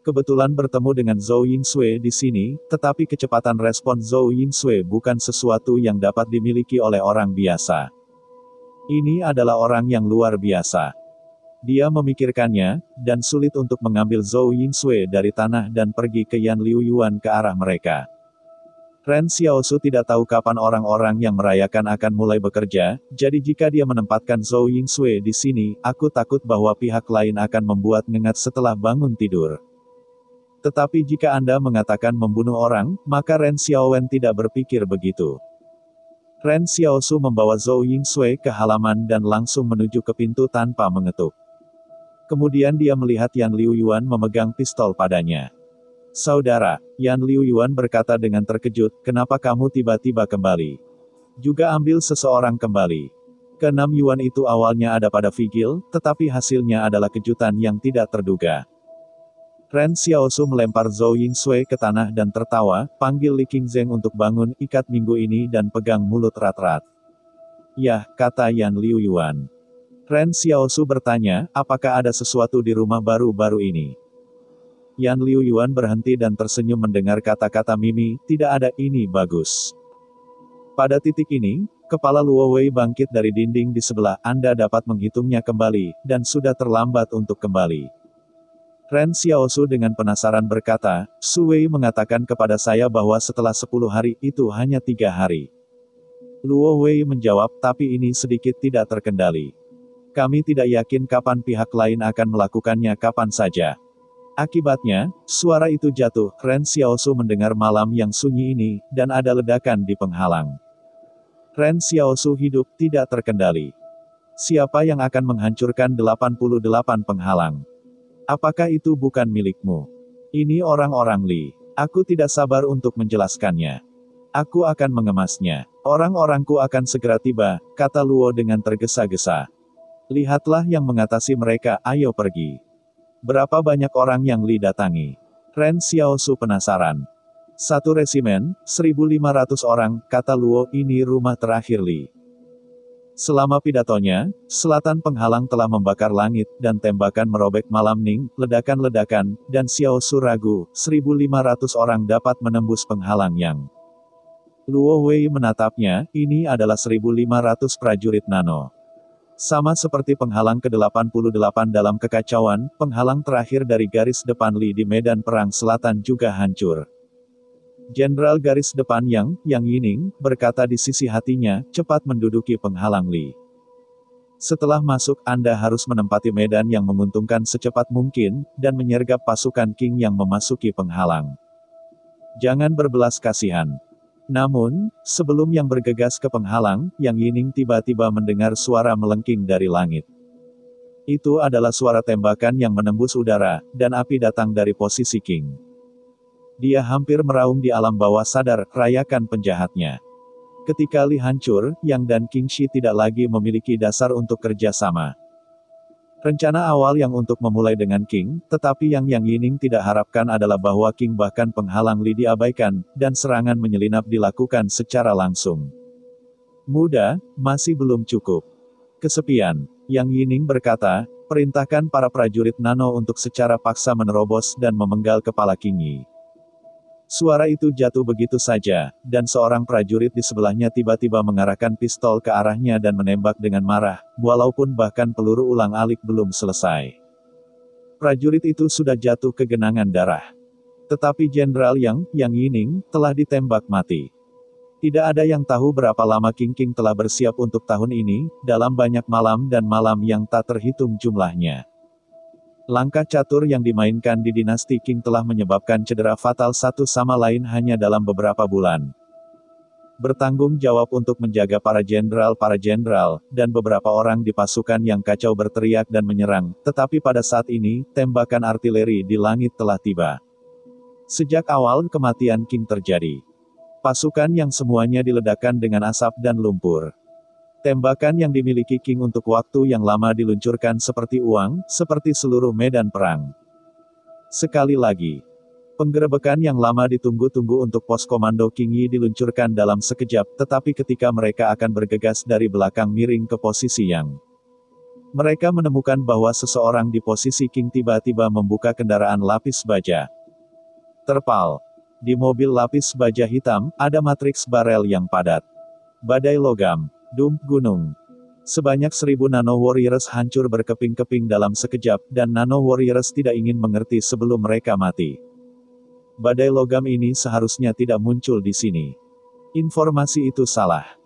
Kebetulan bertemu dengan Zhou Yingsui di sini, tetapi kecepatan respon Zhou Yingsui bukan sesuatu yang dapat dimiliki oleh orang biasa. Ini adalah orang yang luar biasa. Dia memikirkannya, dan sulit untuk mengambil Zhou Yingsui dari tanah dan pergi ke Yan Liuyuan ke arah mereka. Ren Xiaosu tidak tahu kapan orang-orang yang merayakan akan mulai bekerja, jadi jika dia menempatkan Zhou Yingsui di sini, aku takut bahwa pihak lain akan membuat ngengat setelah bangun tidur. Tetapi jika Anda mengatakan membunuh orang, maka Ren Xiaowen tidak berpikir begitu. Ren Xiaosu membawa Zhou Yingsui ke halaman dan langsung menuju ke pintu tanpa mengetuk. Kemudian dia melihat Yan Liuyuan memegang pistol padanya. Saudara, Yan Liuyuan berkata dengan terkejut, kenapa kamu tiba-tiba kembali? Juga ambil seseorang kembali. Keenam Yuan itu awalnya ada pada Vigil, tetapi hasilnya adalah kejutan yang tidak terduga. Ren Xiaosu melempar Zhou Yingsui ke tanah dan tertawa, panggil Li Qingzheng untuk bangun, ikat minggu ini dan pegang mulut rat-rat. Yah, kata Yan Liuyuan. Ren Xiaosu bertanya, apakah ada sesuatu di rumah baru-baru ini? Yan Liuyuan berhenti dan tersenyum mendengar kata-kata Mimi, tidak ada, ini bagus. Pada titik ini, kepala Luo Wei bangkit dari dinding di sebelah, Anda dapat menghitungnya kembali, dan sudah terlambat untuk kembali. Ren Xiaosu dengan penasaran berkata, Su Wei mengatakan kepada saya bahwa setelah 10 hari itu hanya 3 hari. Luo Wei menjawab, tapi ini sedikit tidak terkendali. Kami tidak yakin kapan pihak lain akan melakukannya kapan saja. Akibatnya, suara itu jatuh. Ren Xiaosu mendengar malam yang sunyi ini, dan ada ledakan di penghalang. Ren Xiaosu hidup tidak terkendali. Siapa yang akan menghancurkan 88 penghalang? Apakah itu bukan milikmu? Ini orang-orang Li. Aku tidak sabar untuk menjelaskannya. Aku akan mengemasnya. Orang-orangku akan segera tiba, kata Luo dengan tergesa-gesa. Lihatlah yang mengatasi mereka, ayo pergi. Berapa banyak orang yang Li datangi? Ren Xiaosu penasaran. 1 resimen, 1.500 orang, kata Luo, ini rumah terakhir Li. Selama pidatonya, selatan penghalang telah membakar langit, dan tembakan merobek malam Ning, ledakan-ledakan, dan Xiaosu ragu, 1.500 orang dapat menembus penghalang yang. Luo Wei menatapnya, ini adalah 1.500 prajurit nano. Sama seperti penghalang ke-88 dalam kekacauan, penghalang terakhir dari garis depan Li di medan perang selatan juga hancur. Jenderal garis depan Yang Yining, berkata di sisi hatinya, cepat menduduki penghalang Li. Setelah masuk, Anda harus menempati medan yang menguntungkan secepat mungkin, dan menyergap pasukan Qing yang memasuki penghalang. Jangan berbelas kasihan. Namun, sebelum Yang bergegas ke penghalang, Yang Yining tiba-tiba mendengar suara melengking dari langit. Itu adalah suara tembakan yang menembus udara, dan api datang dari posisi Qing. Dia hampir meraung di alam bawah sadar, rayakan penjahatnya. Ketika Li hancur, Yang dan Qing Shi tidak lagi memiliki dasar untuk kerja sama. Rencana awal Yang untuk memulai dengan Qing, tetapi yang Yining tidak harapkan adalah bahwa Qing bahkan penghalang Li diabaikan, dan serangan menyelinap dilakukan secara langsung. Mudah, masih belum cukup. Kesepian. Yang Yining berkata, perintahkan para prajurit nano untuk secara paksa menerobos dan memenggal kepala Qing Yi. Suara itu jatuh begitu saja, dan seorang prajurit di sebelahnya tiba-tiba mengarahkan pistol ke arahnya dan menembak dengan marah, walaupun bahkan peluru ulang-alik belum selesai. Prajurit itu sudah jatuh ke genangan darah. Tetapi Jenderal Yang Yining, telah ditembak mati. Tidak ada yang tahu berapa lama Qing telah bersiap untuk tahun ini, dalam banyak malam dan malam yang tak terhitung jumlahnya. Langkah catur yang dimainkan di dinasti Qing telah menyebabkan cedera fatal satu sama lain hanya dalam beberapa bulan. Bertanggung jawab untuk menjaga para jenderal, dan beberapa orang di pasukan yang kacau berteriak dan menyerang, tetapi pada saat ini, tembakan artileri di langit telah tiba. Sejak awal kematian Qing terjadi. Pasukan yang semuanya diledakkan dengan asap dan lumpur. Tembakan yang dimiliki Qing untuk waktu yang lama diluncurkan seperti uang, seperti seluruh medan perang. Sekali lagi, penggerebekan yang lama ditunggu-tunggu untuk pos komando Qing Yi diluncurkan dalam sekejap, tetapi ketika mereka akan bergegas dari belakang miring ke posisi Yang. Mereka menemukan bahwa seseorang di posisi Qing tiba-tiba membuka kendaraan lapis baja. Terpal. Di mobil lapis baja hitam, ada matriks barel yang padat. Badai logam. Gunung. Sebanyak 1.000 Nano Warriors hancur berkeping-keping dalam sekejap, dan Nano Warriors tidak ingin mengerti sebelum mereka mati. Badai logam ini seharusnya tidak muncul di sini. Informasi itu salah.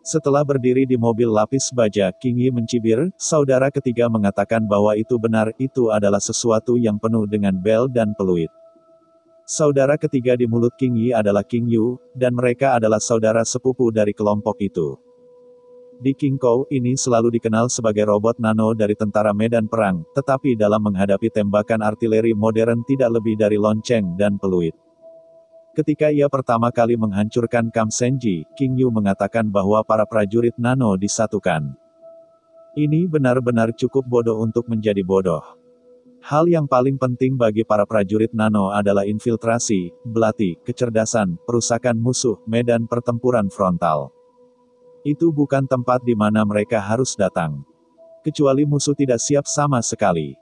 Setelah berdiri di mobil lapis baja, Qing Yi mencibir, saudara ketiga mengatakan bahwa itu benar, itu adalah sesuatu yang penuh dengan bel dan peluit. Saudara ketiga di mulut Qing Yi adalah Qing Yu, dan mereka adalah saudara sepupu dari kelompok itu. Di Qing Kou, ini selalu dikenal sebagai robot nano dari tentara medan perang, tetapi dalam menghadapi tembakan artileri modern tidak lebih dari lonceng dan peluit. Ketika ia pertama kali menghancurkan Kam Senji, Qing Yu mengatakan bahwa para prajurit nano disatukan. Ini benar-benar cukup bodoh untuk menjadi bodoh. Hal yang paling penting bagi para prajurit nano adalah infiltrasi, belati, kecerdasan, perusakan musuh, medan pertempuran frontal. Itu bukan tempat di mana mereka harus datang. Kecuali musuh tidak siap sama sekali.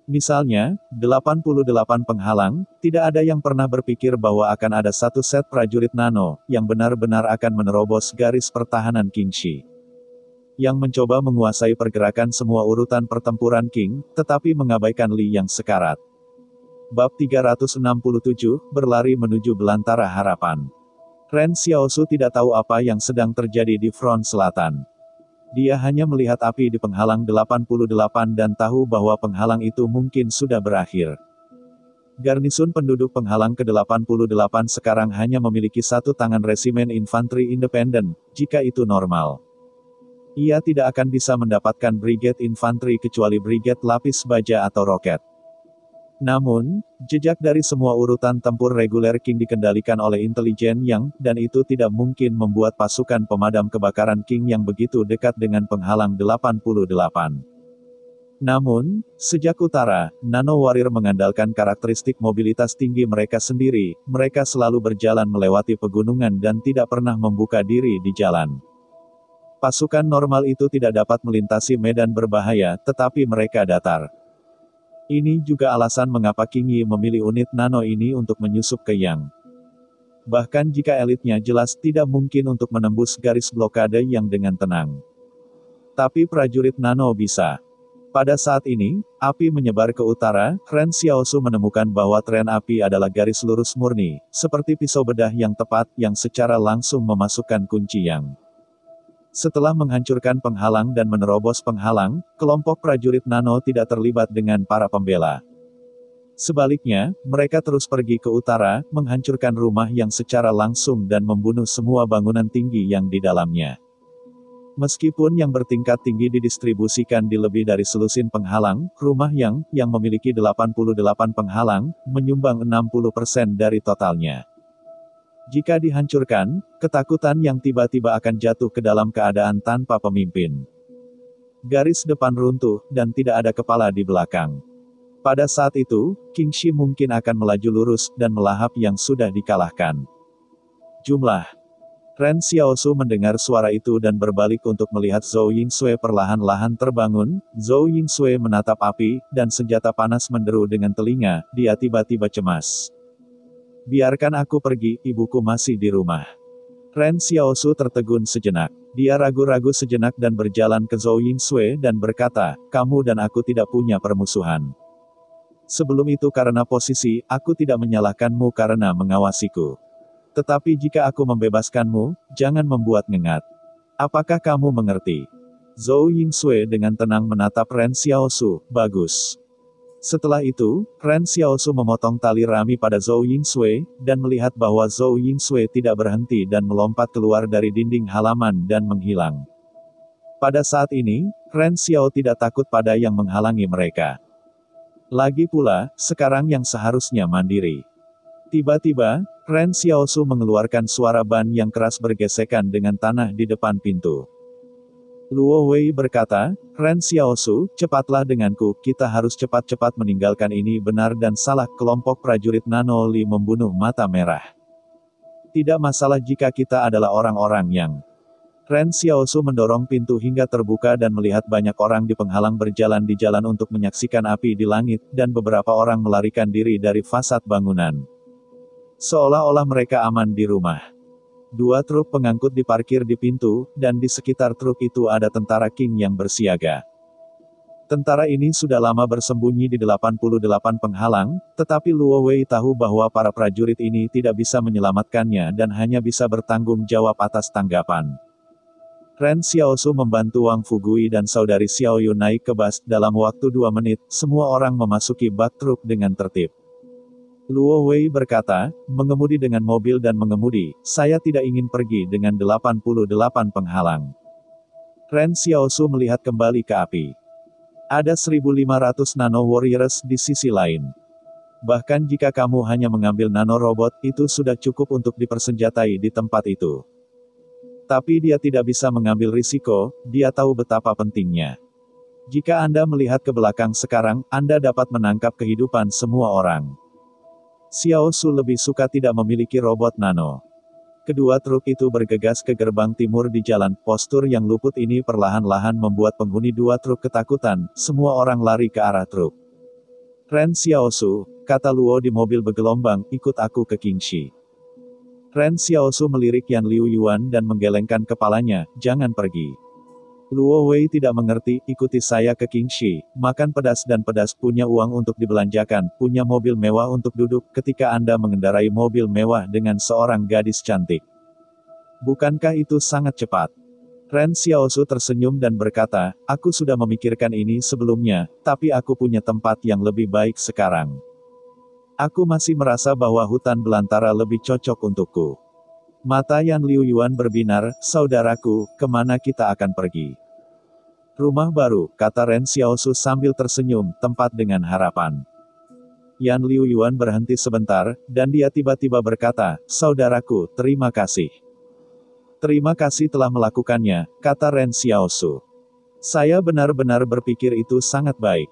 Misalnya, 88 penghalang, tidak ada yang pernah berpikir bahwa akan ada satu set prajurit nano, yang benar-benar akan menerobos garis pertahanan Qing Shi. Yang mencoba menguasai pergerakan semua urutan pertempuran Qing, tetapi mengabaikan Li yang sekarat. Bab 367, berlari menuju belantara harapan. Ren Xiaosu tidak tahu apa yang sedang terjadi di front selatan. Dia hanya melihat api di penghalang 88 dan tahu bahwa penghalang itu mungkin sudah berakhir. Garnisun penduduk penghalang ke-88 sekarang hanya memiliki satu tangan resimen infanteri independen, jika itu normal. Ia tidak akan bisa mendapatkan brigade infanteri kecuali brigade lapis baja atau roket. Namun, jejak dari semua urutan tempur reguler Qing dikendalikan oleh intelijen Yang, dan itu tidak mungkin membuat pasukan pemadam kebakaran Qing yang begitu dekat dengan penghalang 88. Namun, sejak utara, Nano Warrior mengandalkan karakteristik mobilitas tinggi mereka sendiri, mereka selalu berjalan melewati pegunungan dan tidak pernah membuka diri di jalan. Pasukan normal itu tidak dapat melintasi medan berbahaya, tetapi mereka datar. Ini juga alasan mengapa Qing Yi memilih unit nano ini untuk menyusup ke Yang. Bahkan jika elitnya jelas tidak mungkin untuk menembus garis blokade yang dengan tenang. Tapi prajurit nano bisa. Pada saat ini, api menyebar ke utara, Ren Xiaosu menemukan bahwa tren api adalah garis lurus murni, seperti pisau bedah yang tepat, yang secara langsung memasukkan kunci Yang. Setelah menghancurkan penghalang dan menerobos penghalang, kelompok prajurit nano tidak terlibat dengan para pembela. Sebaliknya, mereka terus pergi ke utara, menghancurkan rumah yang secara langsung dan membunuh semua bangunan tinggi yang di dalamnya. Meskipun yang bertingkat tinggi didistribusikan di lebih dari selusin penghalang, rumah yang memiliki 88 penghalang, menyumbang 60% dari totalnya. Jika dihancurkan, ketakutan yang tiba-tiba akan jatuh ke dalam keadaan tanpa pemimpin. Garis depan runtuh, dan tidak ada kepala di belakang. Pada saat itu, Qing Shi mungkin akan melaju lurus, dan melahap yang sudah dikalahkan. Jumlah. Ren Xiaosu mendengar suara itu dan berbalik untuk melihat Zhou Yingsui perlahan-lahan terbangun. Zhou Yingsui menatap api, dan senjata panas menderu dengan telinga, dia tiba-tiba cemas. Biarkan aku pergi, ibuku masih di rumah. Ren Xiaosu tertegun sejenak. Dia ragu-ragu sejenak dan berjalan ke Zhou Yingsui dan berkata, kamu dan aku tidak punya permusuhan. Sebelum itu karena posisi, aku tidak menyalahkanmu karena mengawasiku. Tetapi jika aku membebaskanmu, jangan membuat ngengat. Apakah kamu mengerti? Zhou Yingsui dengan tenang menatap Ren Xiaosu, bagus. Setelah itu, Ren Xiaosu memotong tali rami pada Zhou Yingsui, dan melihat bahwa Zhou Yingsui tidak berhenti dan melompat keluar dari dinding halaman dan menghilang. Pada saat ini, Ren Xiao tidak takut pada yang menghalangi mereka. Lagi pula, sekarang yang seharusnya mandiri. Tiba-tiba, Ren Xiaosu mengeluarkan suara ban yang keras bergesekan dengan tanah di depan pintu. Luo Wei berkata, Ren Xiaosu, cepatlah denganku, kita harus cepat-cepat meninggalkan ini. Benar dan salah kelompok prajurit Nano Li membunuh mata merah. Tidak masalah jika kita adalah orang-orang yang. Ren Xiaosu mendorong pintu hingga terbuka dan melihat banyak orang di penghalang berjalan di jalan untuk menyaksikan api di langit, dan beberapa orang melarikan diri dari fasad bangunan. Seolah-olah mereka aman di rumah. 2 truk pengangkut diparkir di pintu, dan di sekitar truk itu ada tentara Qing yang bersiaga. Tentara ini sudah lama bersembunyi di 88 penghalang, tetapi Luo Wei tahu bahwa para prajurit ini tidak bisa menyelamatkannya dan hanya bisa bertanggung jawab atas tanggapan. Ren Xiaosu membantu Wang Fugui dan saudari Xiao Yu naik ke bus. Dalam waktu 2 menit, semua orang memasuki bak truk dengan tertib. Luo Wei berkata, mengemudi dengan mobil dan mengemudi, saya tidak ingin pergi dengan 88 penghalang. Ren Xiaosu melihat kembali ke api. Ada 1.500 nano warriors di sisi lain. Bahkan jika kamu hanya mengambil nano robot, itu sudah cukup untuk dipersenjatai di tempat itu. Tapi dia tidak bisa mengambil risiko, dia tahu betapa pentingnya. Jika Anda melihat ke belakang sekarang, Anda dapat menangkap kehidupan semua orang. Xiaosu lebih suka tidak memiliki robot nano. Kedua truk itu bergegas ke gerbang timur di jalan. Postur yang luput ini perlahan-lahan membuat penghuni 2 truk ketakutan. Semua orang lari ke arah truk. Ren Xiaosu, kata Luo di mobil bergelombang, ikut aku ke Qing Shi. Ren Xiaosu melirik Yan Liu Yuan dan menggelengkan kepalanya, jangan pergi. Luo Wei tidak mengerti, ikuti saya ke Qingxi, makan pedas dan pedas, punya uang untuk dibelanjakan, punya mobil mewah untuk duduk, ketika Anda mengendarai mobil mewah dengan seorang gadis cantik. Bukankah itu sangat cepat? Ren Xiaosu tersenyum dan berkata, aku sudah memikirkan ini sebelumnya, tapi aku punya tempat yang lebih baik sekarang. Aku masih merasa bahwa hutan belantara lebih cocok untukku. Mata Yan Liuyuan berbinar, saudaraku, kemana kita akan pergi? Rumah baru, kata Ren Xiaosu sambil tersenyum, tempat dengan harapan. Yan Liuyuan berhenti sebentar, dan dia tiba-tiba berkata, saudaraku, terima kasih. Terima kasih telah melakukannya, kata Ren Xiaosu. Saya benar-benar berpikir itu sangat baik.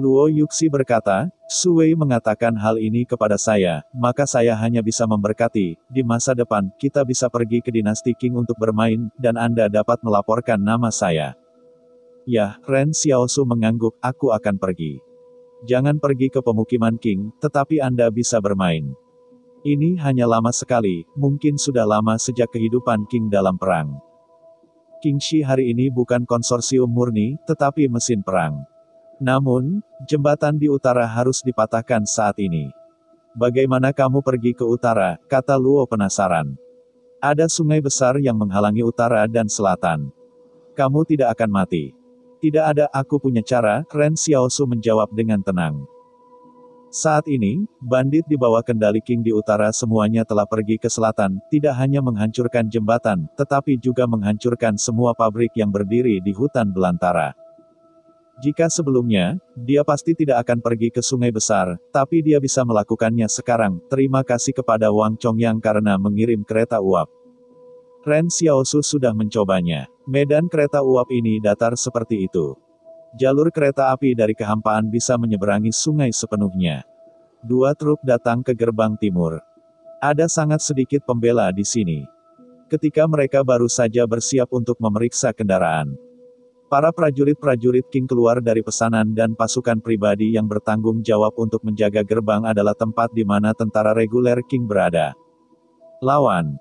Luo Yuxi berkata, Su Wei mengatakan hal ini kepada saya, maka saya hanya bisa memberkati, di masa depan, kita bisa pergi ke dinasti Qing untuk bermain, dan Anda dapat melaporkan nama saya. Ya, Ren Xiaosu mengangguk, aku akan pergi. Jangan pergi ke pemukiman Qing, tetapi Anda bisa bermain. Ini hanya lama sekali, mungkin sudah lama sejak kehidupan Qing dalam perang. Qingxi hari ini bukan konsorsium murni, tetapi mesin perang. Namun, jembatan di utara harus dipatahkan saat ini. Bagaimana kamu pergi ke utara, kata Luo penasaran. Ada sungai besar yang menghalangi utara dan selatan. Kamu tidak akan mati. Tidak ada, aku punya cara, Ren Xiaosu menjawab dengan tenang. Saat ini, bandit di bawah kendali Qing di utara semuanya telah pergi ke selatan, tidak hanya menghancurkan jembatan, tetapi juga menghancurkan semua pabrik yang berdiri di hutan belantara. Jika sebelumnya, dia pasti tidak akan pergi ke sungai besar, tapi dia bisa melakukannya sekarang. Terima kasih kepada Wang Chongyang karena mengirim kereta uap. Ren Xiaosu sudah mencobanya. Medan kereta uap ini datar seperti itu. Jalur kereta api dari kehampaan bisa menyeberangi sungai sepenuhnya. 2 truk datang ke gerbang timur. Ada sangat sedikit pembela di sini. Ketika mereka baru saja bersiap untuk memeriksa kendaraan. Para prajurit-prajurit Qing keluar dari pesanan dan pasukan pribadi yang bertanggung jawab untuk menjaga gerbang adalah tempat di mana tentara reguler Qing berada. Lawan.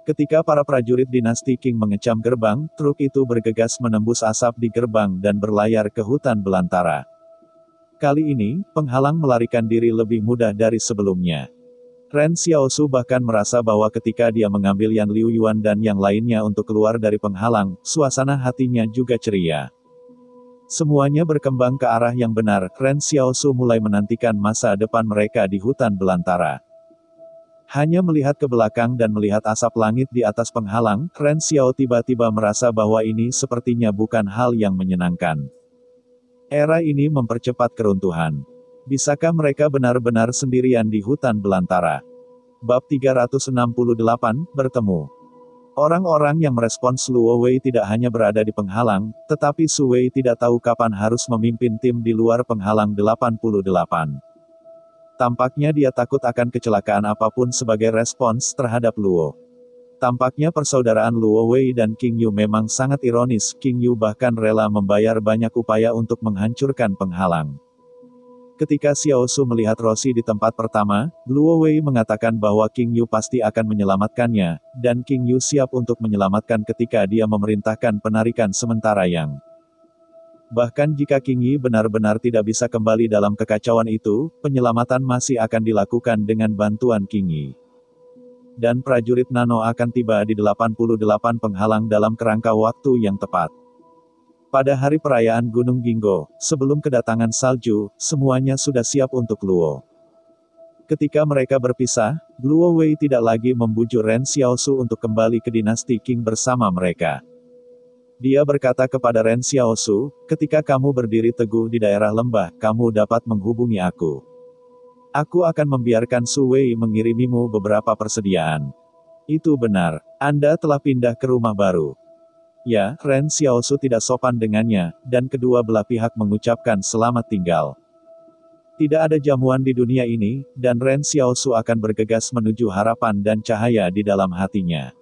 Ketika para prajurit dinasti Qing mengecam gerbang, truk itu bergegas menembus asap di gerbang dan berlayar ke hutan belantara. Kali ini, penghalang melarikan diri lebih mudah dari sebelumnya. Ren Xiaosu bahkan merasa bahwa ketika dia mengambil Yan Liuyuan dan yang lainnya untuk keluar dari penghalang, suasana hatinya juga ceria. Semuanya berkembang ke arah yang benar, Ren Xiaosu mulai menantikan masa depan mereka di hutan belantara. Hanya melihat ke belakang dan melihat asap langit di atas penghalang, Ren Xiao tiba-tiba merasa bahwa ini sepertinya bukan hal yang menyenangkan. Era ini mempercepat keruntuhan. Bisakah mereka benar-benar sendirian di hutan belantara? Bab 368, Bertemu. Orang-orang yang merespons Luo Wei tidak hanya berada di penghalang, tetapi Su Wei tidak tahu kapan harus memimpin tim di luar penghalang 88. Tampaknya dia takut akan kecelakaan apapun sebagai respons terhadap Luo. Tampaknya persaudaraan Luo Wei dan King Yu memang sangat ironis, King Yu bahkan rela membayar banyak upaya untuk menghancurkan penghalang. Ketika Xiaosu melihat Roshi di tempat pertama, Luo Wei mengatakan bahwa King Yu pasti akan menyelamatkannya, dan King Yu siap untuk menyelamatkan ketika dia memerintahkan penarikan sementara yang. Bahkan jika King Yi benar-benar tidak bisa kembali dalam kekacauan itu, penyelamatan masih akan dilakukan dengan bantuan King Yi. Dan prajurit Nano akan tiba di 88 penghalang dalam kerangka waktu yang tepat. Pada hari perayaan Gunung Ginggo, sebelum kedatangan salju, semuanya sudah siap untuk Luo. Ketika mereka berpisah, Luo Wei tidak lagi membujuk Ren Xiaosu untuk kembali ke dinasti Qing bersama mereka. Dia berkata kepada Ren Xiaosu, ketika kamu berdiri teguh di daerah lembah, kamu dapat menghubungi aku. Aku akan membiarkan Su Wei mengirimimu beberapa persediaan. Itu benar, Anda telah pindah ke rumah baru. Ya, Ren Xiaosu tidak sopan dengannya, dan kedua belah pihak mengucapkan selamat tinggal. Tidak ada jamuan di dunia ini, dan Ren Xiaosu akan bergegas menuju harapan dan cahaya di dalam hatinya.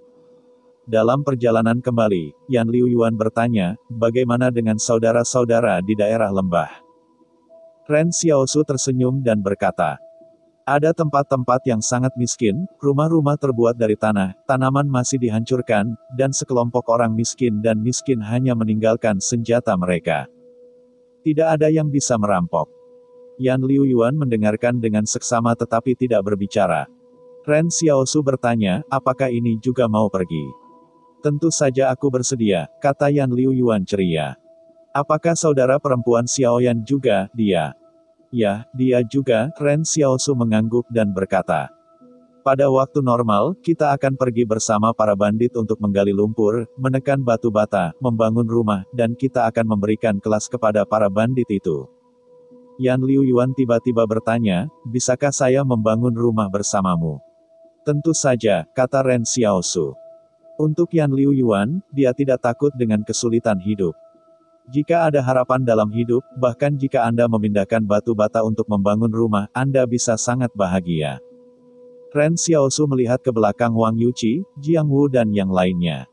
Dalam perjalanan kembali, Yan Liuyuan bertanya, bagaimana dengan saudara-saudara di daerah lembah? Ren Xiaosu tersenyum dan berkata, Ada tempat-tempat yang sangat miskin, rumah-rumah terbuat dari tanah, tanaman masih dihancurkan, dan sekelompok orang miskin dan miskin hanya meninggalkan senjata mereka. Tidak ada yang bisa merampok. Yan Liuyuan mendengarkan dengan seksama tetapi tidak berbicara. Ren Xiaosu bertanya, apakah ini juga mau pergi? Tentu saja aku bersedia, kata Yan Liuyuan ceria. Apakah saudara perempuan Xiaoyan juga, dia? Ya, dia juga, Ren Xiaosu mengangguk dan berkata. Pada waktu normal, kita akan pergi bersama para bandit untuk menggali lumpur, menekan batu bata, membangun rumah, dan kita akan memberikan kelas kepada para bandit itu. Yan Liuyuan tiba-tiba bertanya, bisakah saya membangun rumah bersamamu? Tentu saja, kata Ren Xiaosu. Untuk Yan Liuyuan, dia tidak takut dengan kesulitan hidup. Jika ada harapan dalam hidup, bahkan jika Anda memindahkan batu bata untuk membangun rumah, Anda bisa sangat bahagia. Ren Xiaosu melihat ke belakang Wang Yuqi, Jiang Wu dan yang lainnya.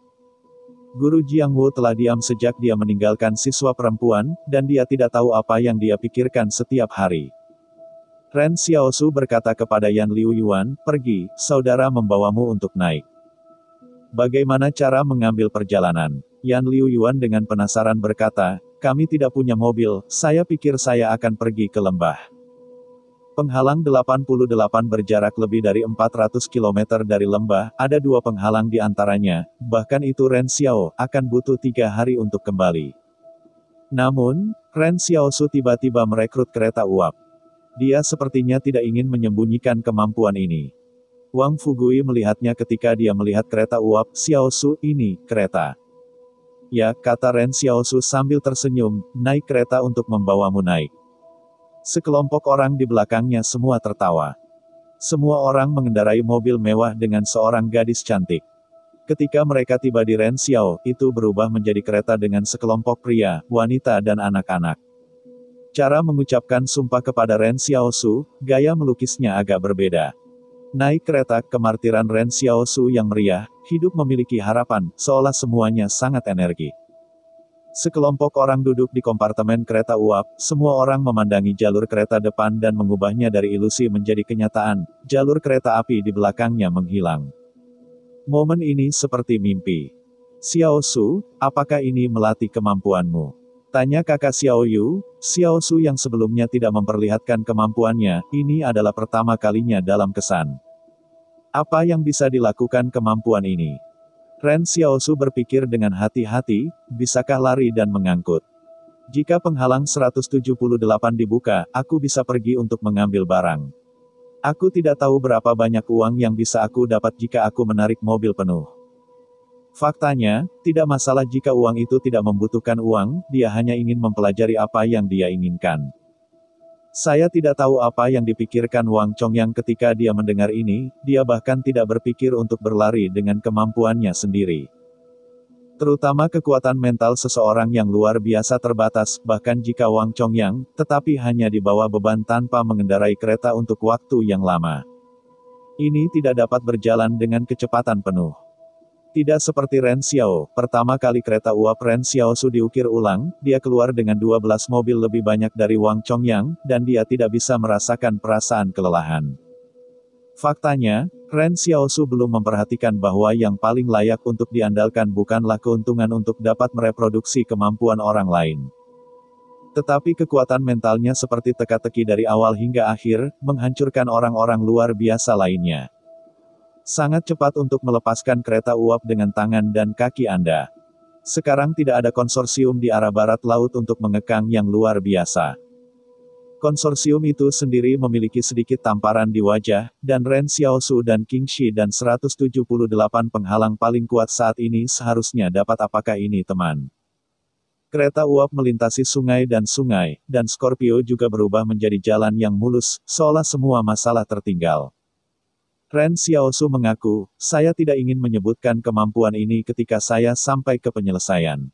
Guru Jiang Wu telah diam sejak dia meninggalkan siswa perempuan, dan dia tidak tahu apa yang dia pikirkan setiap hari. Ren Xiaosu berkata kepada Yan Liuyuan, pergi, saudara membawamu untuk naik. Bagaimana cara mengambil perjalanan? Yan Liuyuan dengan penasaran berkata, kami tidak punya mobil, saya pikir saya akan pergi ke lembah. Penghalang 88 berjarak lebih dari 400 km dari lembah, ada 2 penghalang di antaranya, bahkan itu Ren Xiao, akan butuh 3 hari untuk kembali. Namun, Ren Xiaosu tiba-tiba merekrut kereta uap. Dia sepertinya tidak ingin menyembunyikan kemampuan ini. Wang Fugui melihatnya ketika dia melihat kereta uap, Xiaosu, ini, kereta. Ya, kata Ren Xiaosu sambil tersenyum, naik kereta untuk membawamu naik. Sekelompok orang di belakangnya semua tertawa. Semua orang mengendarai mobil mewah dengan seorang gadis cantik. Ketika mereka tiba di Ren Xiao, itu berubah menjadi kereta dengan sekelompok pria, wanita dan anak-anak. Cara mengucapkan sumpah kepada Ren Xiaosu, gaya melukisnya agak berbeda. Naik kereta, kemartiran Ren Xiaosu yang meriah, hidup memiliki harapan, seolah semuanya sangat energi. Sekelompok orang duduk di kompartemen kereta uap, semua orang memandangi jalur kereta depan dan mengubahnya dari ilusi menjadi kenyataan, jalur kereta api di belakangnya menghilang. Momen ini seperti mimpi. Xiaosu, apakah ini melatih kemampuanmu? Tanya kakak Xiaoyu, Xiaosu yang sebelumnya tidak memperlihatkan kemampuannya, ini adalah pertama kalinya dalam kesan. Apa yang bisa dilakukan kemampuan ini? Ren Xiaosu berpikir dengan hati-hati, bisakah lari dan mengangkut? Jika penghalang 178 dibuka, aku bisa pergi untuk mengambil barang. Aku tidak tahu berapa banyak uang yang bisa aku dapat jika aku menarik mobil penuh. Faktanya, tidak masalah jika uang itu tidak membutuhkan uang, dia hanya ingin mempelajari apa yang dia inginkan. Saya tidak tahu apa yang dipikirkan Wang Chongyang ketika dia mendengar ini, dia bahkan tidak berpikir untuk berlari dengan kemampuannya sendiri. Terutama kekuatan mental seseorang yang luar biasa terbatas, bahkan jika Wang Chongyang, tetapi hanya dibawa beban tanpa mengendarai kereta untuk waktu yang lama. Ini tidak dapat berjalan dengan kecepatan penuh. Tidak seperti Ren Xiao, pertama kali kereta uap Ren Xiaosu diukir ulang, dia keluar dengan 12 mobil lebih banyak dari Wang Chongyang, dan dia tidak bisa merasakan perasaan kelelahan. Faktanya, Ren Xiaosu belum memperhatikan bahwa yang paling layak untuk diandalkan bukanlah keuntungan untuk dapat mereproduksi kemampuan orang lain. Tetapi kekuatan mentalnya seperti teka-teki dari awal hingga akhir, menghancurkan orang-orang luar biasa lainnya. Sangat cepat untuk melepaskan kereta uap dengan tangan dan kaki Anda. Sekarang tidak ada konsorsium di arah barat laut untuk mengekang yang luar biasa. Konsorsium itu sendiri memiliki sedikit tamparan di wajah, dan Ren Xiaosu dan Qing Shi dan 178 penghalang paling kuat saat ini seharusnya dapat. Apakah ini teman? Kereta uap melintasi sungai, dan Scorpio juga berubah menjadi jalan yang mulus, seolah semua masalah tertinggal. Ren Xiaosu mengaku, saya tidak ingin menyebutkan kemampuan ini ketika saya sampai ke penyelesaian.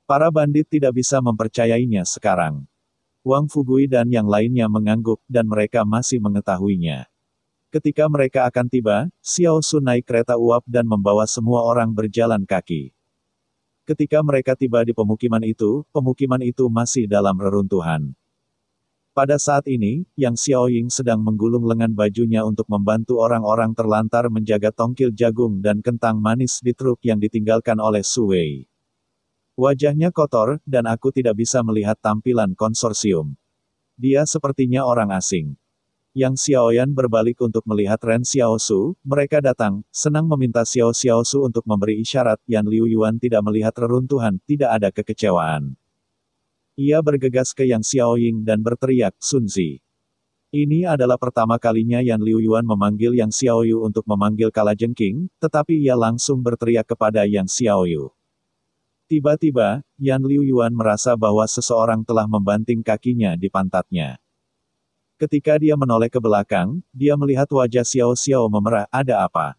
Para bandit tidak bisa mempercayainya sekarang. Wang Fugui dan yang lainnya mengangguk, dan mereka masih mengetahuinya. Ketika mereka akan tiba, Xiaosu naik kereta uap dan membawa semua orang berjalan kaki. Ketika mereka tiba di pemukiman itu masih dalam reruntuhan. Pada saat ini, Yang Xiaoying sedang menggulung lengan bajunya untuk membantu orang-orang terlantar menjaga tongkil jagung dan kentang manis di truk yang ditinggalkan oleh Su Wei. Wajahnya kotor, dan aku tidak bisa melihat tampilan konsorsium. Dia sepertinya orang asing. Yang Xiaoyan berbalik untuk melihat Ren Xiaosu, mereka datang, senang meminta Xiao Xiaosu untuk memberi isyarat. Yan Liu Yuan tidak melihat reruntuhan, tidak ada kekecewaan. Ia bergegas ke Yang Xiaoying dan berteriak, Sunzi. Ini adalah pertama kalinya Yan Liu Yuan memanggil Yang Xiaoyu untuk memanggil kalajengking, tetapi ia langsung berteriak kepada Yang Xiaoyu. Tiba-tiba, Yan Liu Yuan merasa bahwa seseorang telah membanting kakinya di pantatnya. Ketika dia menoleh ke belakang, dia melihat wajah Xiao Xiao memerah, ada apa?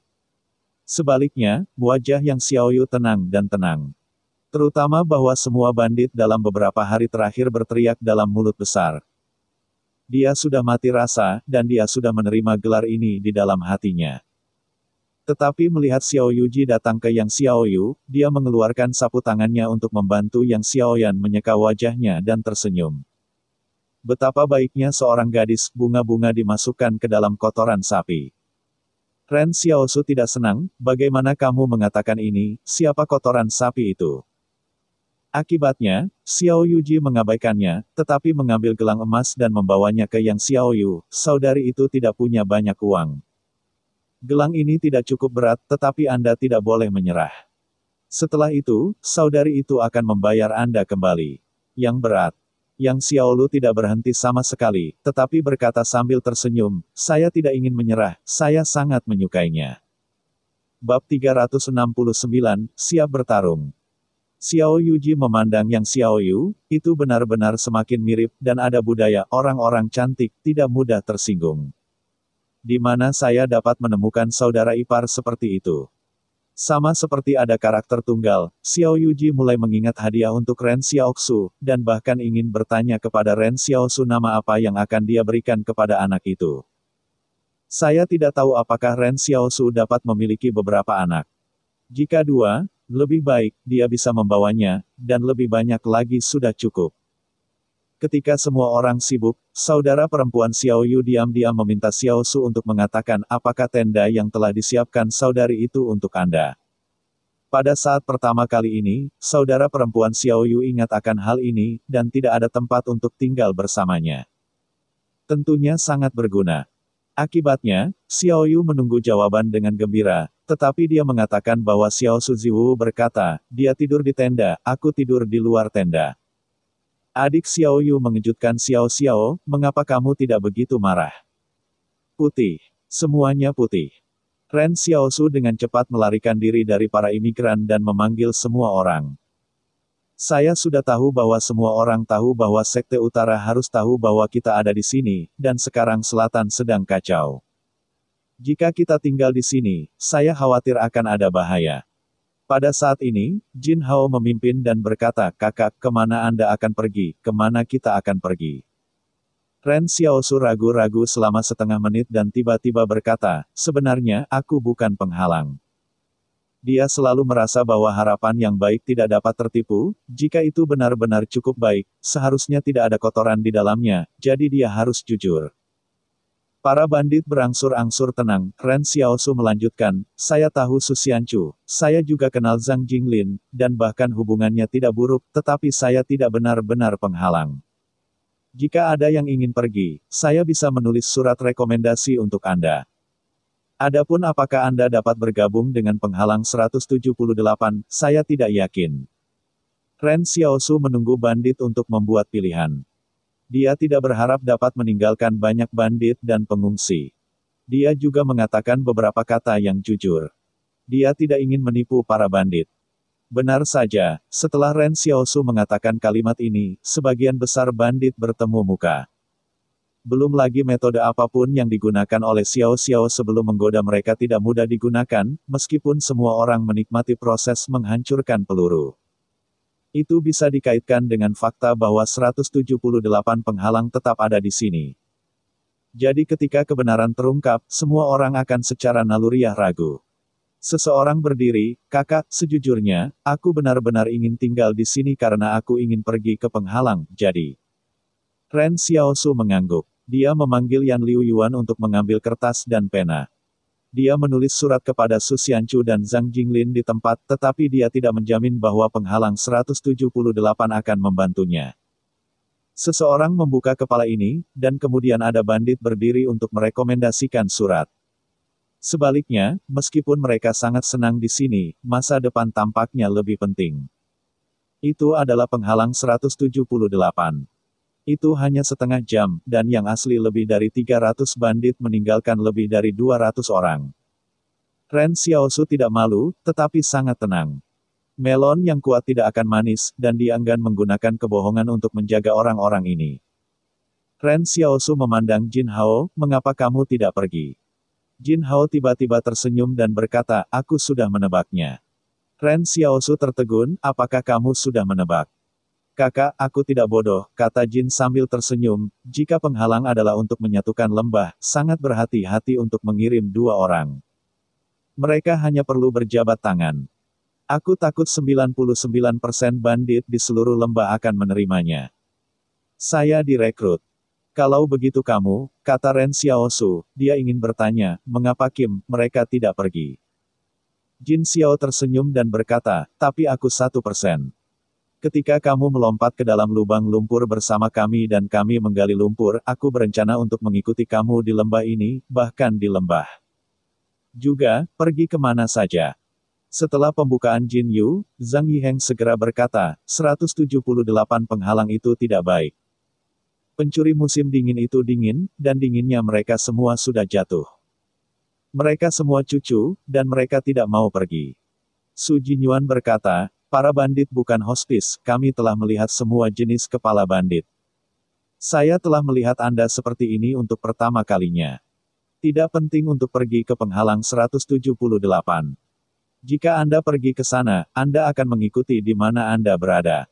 Sebaliknya, wajah Yang Xiaoyu tenang dan tenang. Terutama bahwa semua bandit dalam beberapa hari terakhir berteriak dalam mulut besar. Dia sudah mati rasa, dan dia sudah menerima gelar ini di dalam hatinya. Tetapi melihat Xiao Yuji datang ke Yang Xiaoyu, dia mengeluarkan sapu tangannya untuk membantu Yang Xiaoyan menyeka wajahnya dan tersenyum. Betapa baiknya seorang gadis, bunga-bunga dimasukkan ke dalam kotoran sapi. Ren Xiaosu tidak senang, bagaimana kamu mengatakan ini, siapa kotoran sapi itu? Akibatnya, Xiao Yuji mengabaikannya, tetapi mengambil gelang emas dan membawanya ke Yang Xiaoyu, saudari itu tidak punya banyak uang. Gelang ini tidak cukup berat, tetapi Anda tidak boleh menyerah. Setelah itu, saudari itu akan membayar Anda kembali. Yang berat. Yang Xiaolu tidak berhenti sama sekali, tetapi berkata sambil tersenyum, saya tidak ingin menyerah, saya sangat menyukainya. Bab 369, siap bertarung. Xiao Yuji memandang Yang Xiaoyu, itu benar-benar semakin mirip, dan ada budaya, orang-orang cantik, tidak mudah tersinggung. Di mana saya dapat menemukan saudara ipar seperti itu? Sama seperti ada karakter tunggal, Xiao Yuji mulai mengingat hadiah untuk Ren Xiaoxu, dan bahkan ingin bertanya kepada Ren Xiaoxu nama apa yang akan dia berikan kepada anak itu. Saya tidak tahu apakah Ren Xiaoxu dapat memiliki beberapa anak. Jika dua, lebih baik, dia bisa membawanya, dan lebih banyak lagi sudah cukup. Ketika semua orang sibuk, saudara perempuan Xiao Yu diam-diam meminta Xiao Su untuk mengatakan apakah tenda yang telah disiapkan saudari itu untuk Anda. Pada saat pertama kali ini, saudara perempuan Xiao Yu ingat akan hal ini, dan tidak ada tempat untuk tinggal bersamanya. Tentunya sangat berguna. Akibatnya, Xiao Yu menunggu jawaban dengan gembira, tetapi dia mengatakan bahwa Xiao Suziwu berkata, dia tidur di tenda, aku tidur di luar tenda. Adik Xiao Yu mengejutkan Xiao Xiao, mengapa kamu tidak begitu marah? Putih. Semuanya putih. Ren Xiaosu dengan cepat melarikan diri dari para imigran dan memanggil semua orang. Saya sudah tahu bahwa semua orang tahu bahwa Sekte Utara harus tahu bahwa kita ada di sini, dan sekarang Selatan sedang kacau. Jika kita tinggal di sini, saya khawatir akan ada bahaya. Pada saat ini, Jin Hao memimpin dan berkata, kakak, kemana Anda akan pergi, kemana kita akan pergi? Ren Xiaosu ragu-ragu selama setengah menit dan tiba-tiba berkata, sebenarnya, aku bukan penghalang. Dia selalu merasa bahwa harapan yang baik tidak dapat tertipu, jika itu benar-benar cukup baik, seharusnya tidak ada kotoran di dalamnya, jadi dia harus jujur. Para bandit berangsur-angsur tenang, Ren Xiaosu melanjutkan, saya tahu Su Xianchu, saya juga kenal Zhang Jinglin, dan bahkan hubungannya tidak buruk, tetapi saya tidak benar-benar penghalang. Jika ada yang ingin pergi, saya bisa menulis surat rekomendasi untuk Anda. Adapun apakah Anda dapat bergabung dengan penghalang 178, saya tidak yakin. Ren Xiaosu menunggu bandit untuk membuat pilihan. Dia tidak berharap dapat meninggalkan banyak bandit dan pengungsi. Dia juga mengatakan beberapa kata yang jujur. Dia tidak ingin menipu para bandit. Benar saja, setelah Ren Xiaosu mengatakan kalimat ini, sebagian besar bandit bertemu muka. Belum lagi metode apapun yang digunakan oleh Xiao Xiao sebelum menggoda mereka tidak mudah digunakan, meskipun semua orang menikmati proses menghancurkan peluru. Itu bisa dikaitkan dengan fakta bahwa 178 penghalang tetap ada di sini. Jadi ketika kebenaran terungkap, semua orang akan secara naluriah ragu. Seseorang berdiri, kakak, sejujurnya, aku benar-benar ingin tinggal di sini karena aku ingin pergi ke penghalang, jadi. Ren Xiaosu mengangguk. Dia memanggil Yan Liuyuan untuk mengambil kertas dan pena. Dia menulis surat kepada Su Xianchu dan Zhang Jinglin di tempat, tetapi dia tidak menjamin bahwa penghalang 178 akan membantunya. Seseorang membuka kepala ini, dan kemudian ada bandit berdiri untuk merekomendasikan surat. Sebaliknya, meskipun mereka sangat senang di sini, masa depan tampaknya lebih penting. Itu adalah penghalang 178. Itu hanya setengah jam, dan yang asli lebih dari 300 bandit meninggalkan lebih dari 200 orang. Ren Xiaosu tidak malu, tetapi sangat tenang. Melon yang kuat tidak akan manis, dan dia enggan menggunakan kebohongan untuk menjaga orang-orang ini. Ren Xiaosu memandang Jin Hao, mengapa kamu tidak pergi? Jin Hao tiba-tiba tersenyum dan berkata, aku sudah menebaknya. Ren Xiaosu tertegun, apakah kamu sudah menebak? Kakak, aku tidak bodoh, kata Jin sambil tersenyum, jika penghalang adalah untuk menyatukan lembah, sangat berhati-hati untuk mengirim 2 orang. Mereka hanya perlu berjabat tangan. Aku takut 99% bandit di seluruh lembah akan menerimanya. Saya direkrut. Kalau begitu kamu, kata Ren Xiaosu, dia ingin bertanya, mengapa Kim, mereka tidak pergi. Jin Xiao tersenyum dan berkata, tapi aku 1%. Ketika kamu melompat ke dalam lubang lumpur bersama kami dan kami menggali lumpur, aku berencana untuk mengikuti kamu di lembah ini, bahkan di lembah. Juga, pergi kemana saja. Setelah pembukaan Jin Yu, Zhang Yiheng segera berkata, 178 penghalang itu tidak baik. Pencuri musim dingin itu dingin, dan dinginnya mereka semua sudah jatuh. Mereka semua cucu, dan mereka tidak mau pergi. Su Jinyuan berkata, para bandit bukan hospis, kami telah melihat semua jenis kepala bandit. Saya telah melihat Anda seperti ini untuk pertama kalinya. Tidak penting untuk pergi ke penghalang 178. Jika Anda pergi ke sana, Anda akan mengikuti di mana Anda berada.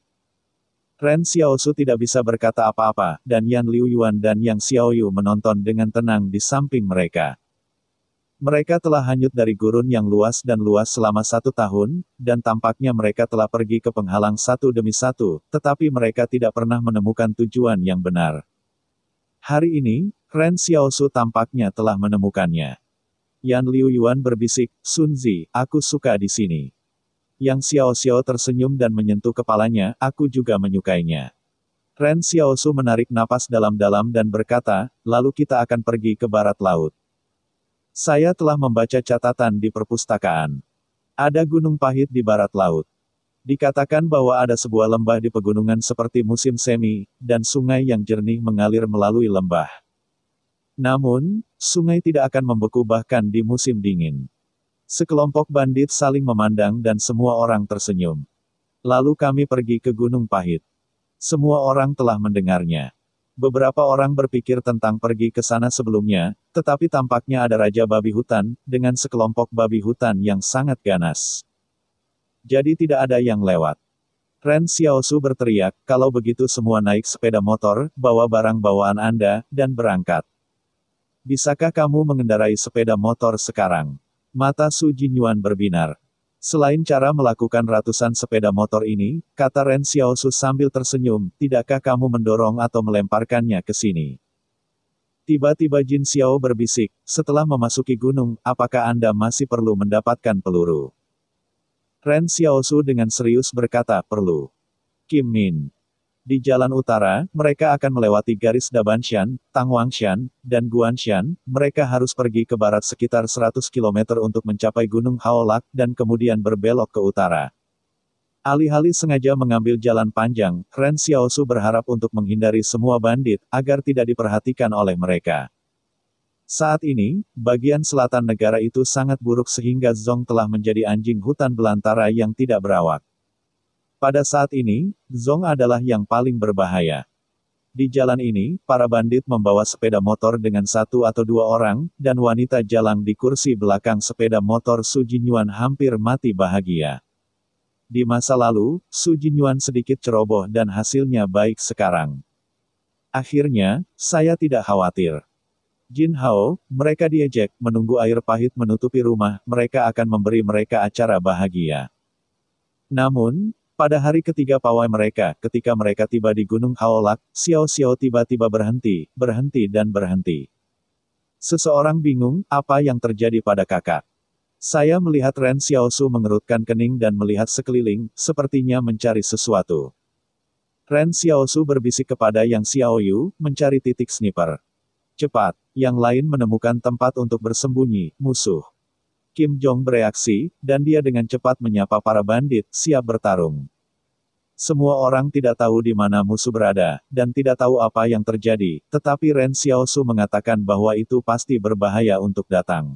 Ren Xiaosu tidak bisa berkata apa-apa, dan Yan Liuyuan dan Yang Xiaoyu menonton dengan tenang di samping mereka. Mereka telah hanyut dari gurun yang luas dan luas selama 1 tahun, dan tampaknya mereka telah pergi ke penghalang satu demi satu, tetapi mereka tidak pernah menemukan tujuan yang benar. Hari ini, Ren Xiaosu tampaknya telah menemukannya. Yan Liuyuan berbisik, Sun Zi, aku suka di sini. Yang Xiao tersenyum dan menyentuh kepalanya, aku juga menyukainya. Ren Xiaosu menarik napas dalam-dalam dan berkata, lalu kita akan pergi ke barat laut. Saya telah membaca catatan di perpustakaan. Ada gunung pahit di barat laut. Dikatakan bahwa ada sebuah lembah di pegunungan seperti musim semi, dan sungai yang jernih mengalir melalui lembah. Namun, sungai tidak akan membeku bahkan di musim dingin. Sekelompok bandit saling memandang dan semua orang tersenyum. Lalu kami pergi ke Gunung Pahit. Semua orang telah mendengarnya. Beberapa orang berpikir tentang pergi ke sana sebelumnya, tetapi tampaknya ada Raja Babi Hutan, dengan sekelompok babi hutan yang sangat ganas. Jadi tidak ada yang lewat. Ren Xiaosu berteriak, kalau begitu semua naik sepeda motor, bawa barang bawaan Anda, dan berangkat. Bisakah kamu mengendarai sepeda motor sekarang? Mata Su Jinyuan berbinar. Selain cara melakukan ratusan sepeda motor ini, kata Ren Xiaosu sambil tersenyum, tidakkah kamu mendorong atau melemparkannya ke sini? Tiba-tiba Jin Xiao berbisik, setelah memasuki gunung, apakah Anda masih perlu mendapatkan peluru? Ren Xiaosu dengan serius berkata, perlu. Kim Min. Di jalan utara, mereka akan melewati garis Dabanshan, Tangwangshan, dan Guanshan, mereka harus pergi ke barat sekitar 100 km untuk mencapai Gunung Haolak, dan kemudian berbelok ke utara. Alih-alih sengaja mengambil jalan panjang, Ren Xiaosu berharap untuk menghindari semua bandit, agar tidak diperhatikan oleh mereka. Saat ini, bagian selatan negara itu sangat buruk sehingga Zong telah menjadi anjing hutan belantara yang tidak berawak. Pada saat ini, Zong adalah yang paling berbahaya. Di jalan ini, para bandit membawa sepeda motor dengan 1 atau 2 orang, dan wanita jalang di kursi belakang sepeda motor Su Jinyuan hampir mati bahagia. Di masa lalu, Su Jinyuan sedikit ceroboh dan hasilnya baik sekarang. Akhirnya, saya tidak khawatir. Jin Hao, mereka diejek, menunggu air pahit menutupi rumah, mereka akan memberi mereka acara bahagia. Namun, Pada hari ketiga pawai mereka, ketika mereka tiba di Gunung Haolak, Xiao Xiao tiba-tiba berhenti, dan berhenti. Seseorang bingung, apa yang terjadi pada kakak? Saya melihat Ren Xiaosu mengerutkan kening dan melihat sekeliling, sepertinya mencari sesuatu. Ren Xiaosu berbisik kepada Yang Xiaoyu, mencari titik sniper. Cepat, yang lain menemukan tempat untuk bersembunyi, musuh. Kim Jong bereaksi, dan dia dengan cepat menyapa para bandit, siap bertarung. Semua orang tidak tahu di mana musuh berada, dan tidak tahu apa yang terjadi, tetapi Ren Xiaosu mengatakan bahwa itu pasti berbahaya untuk datang.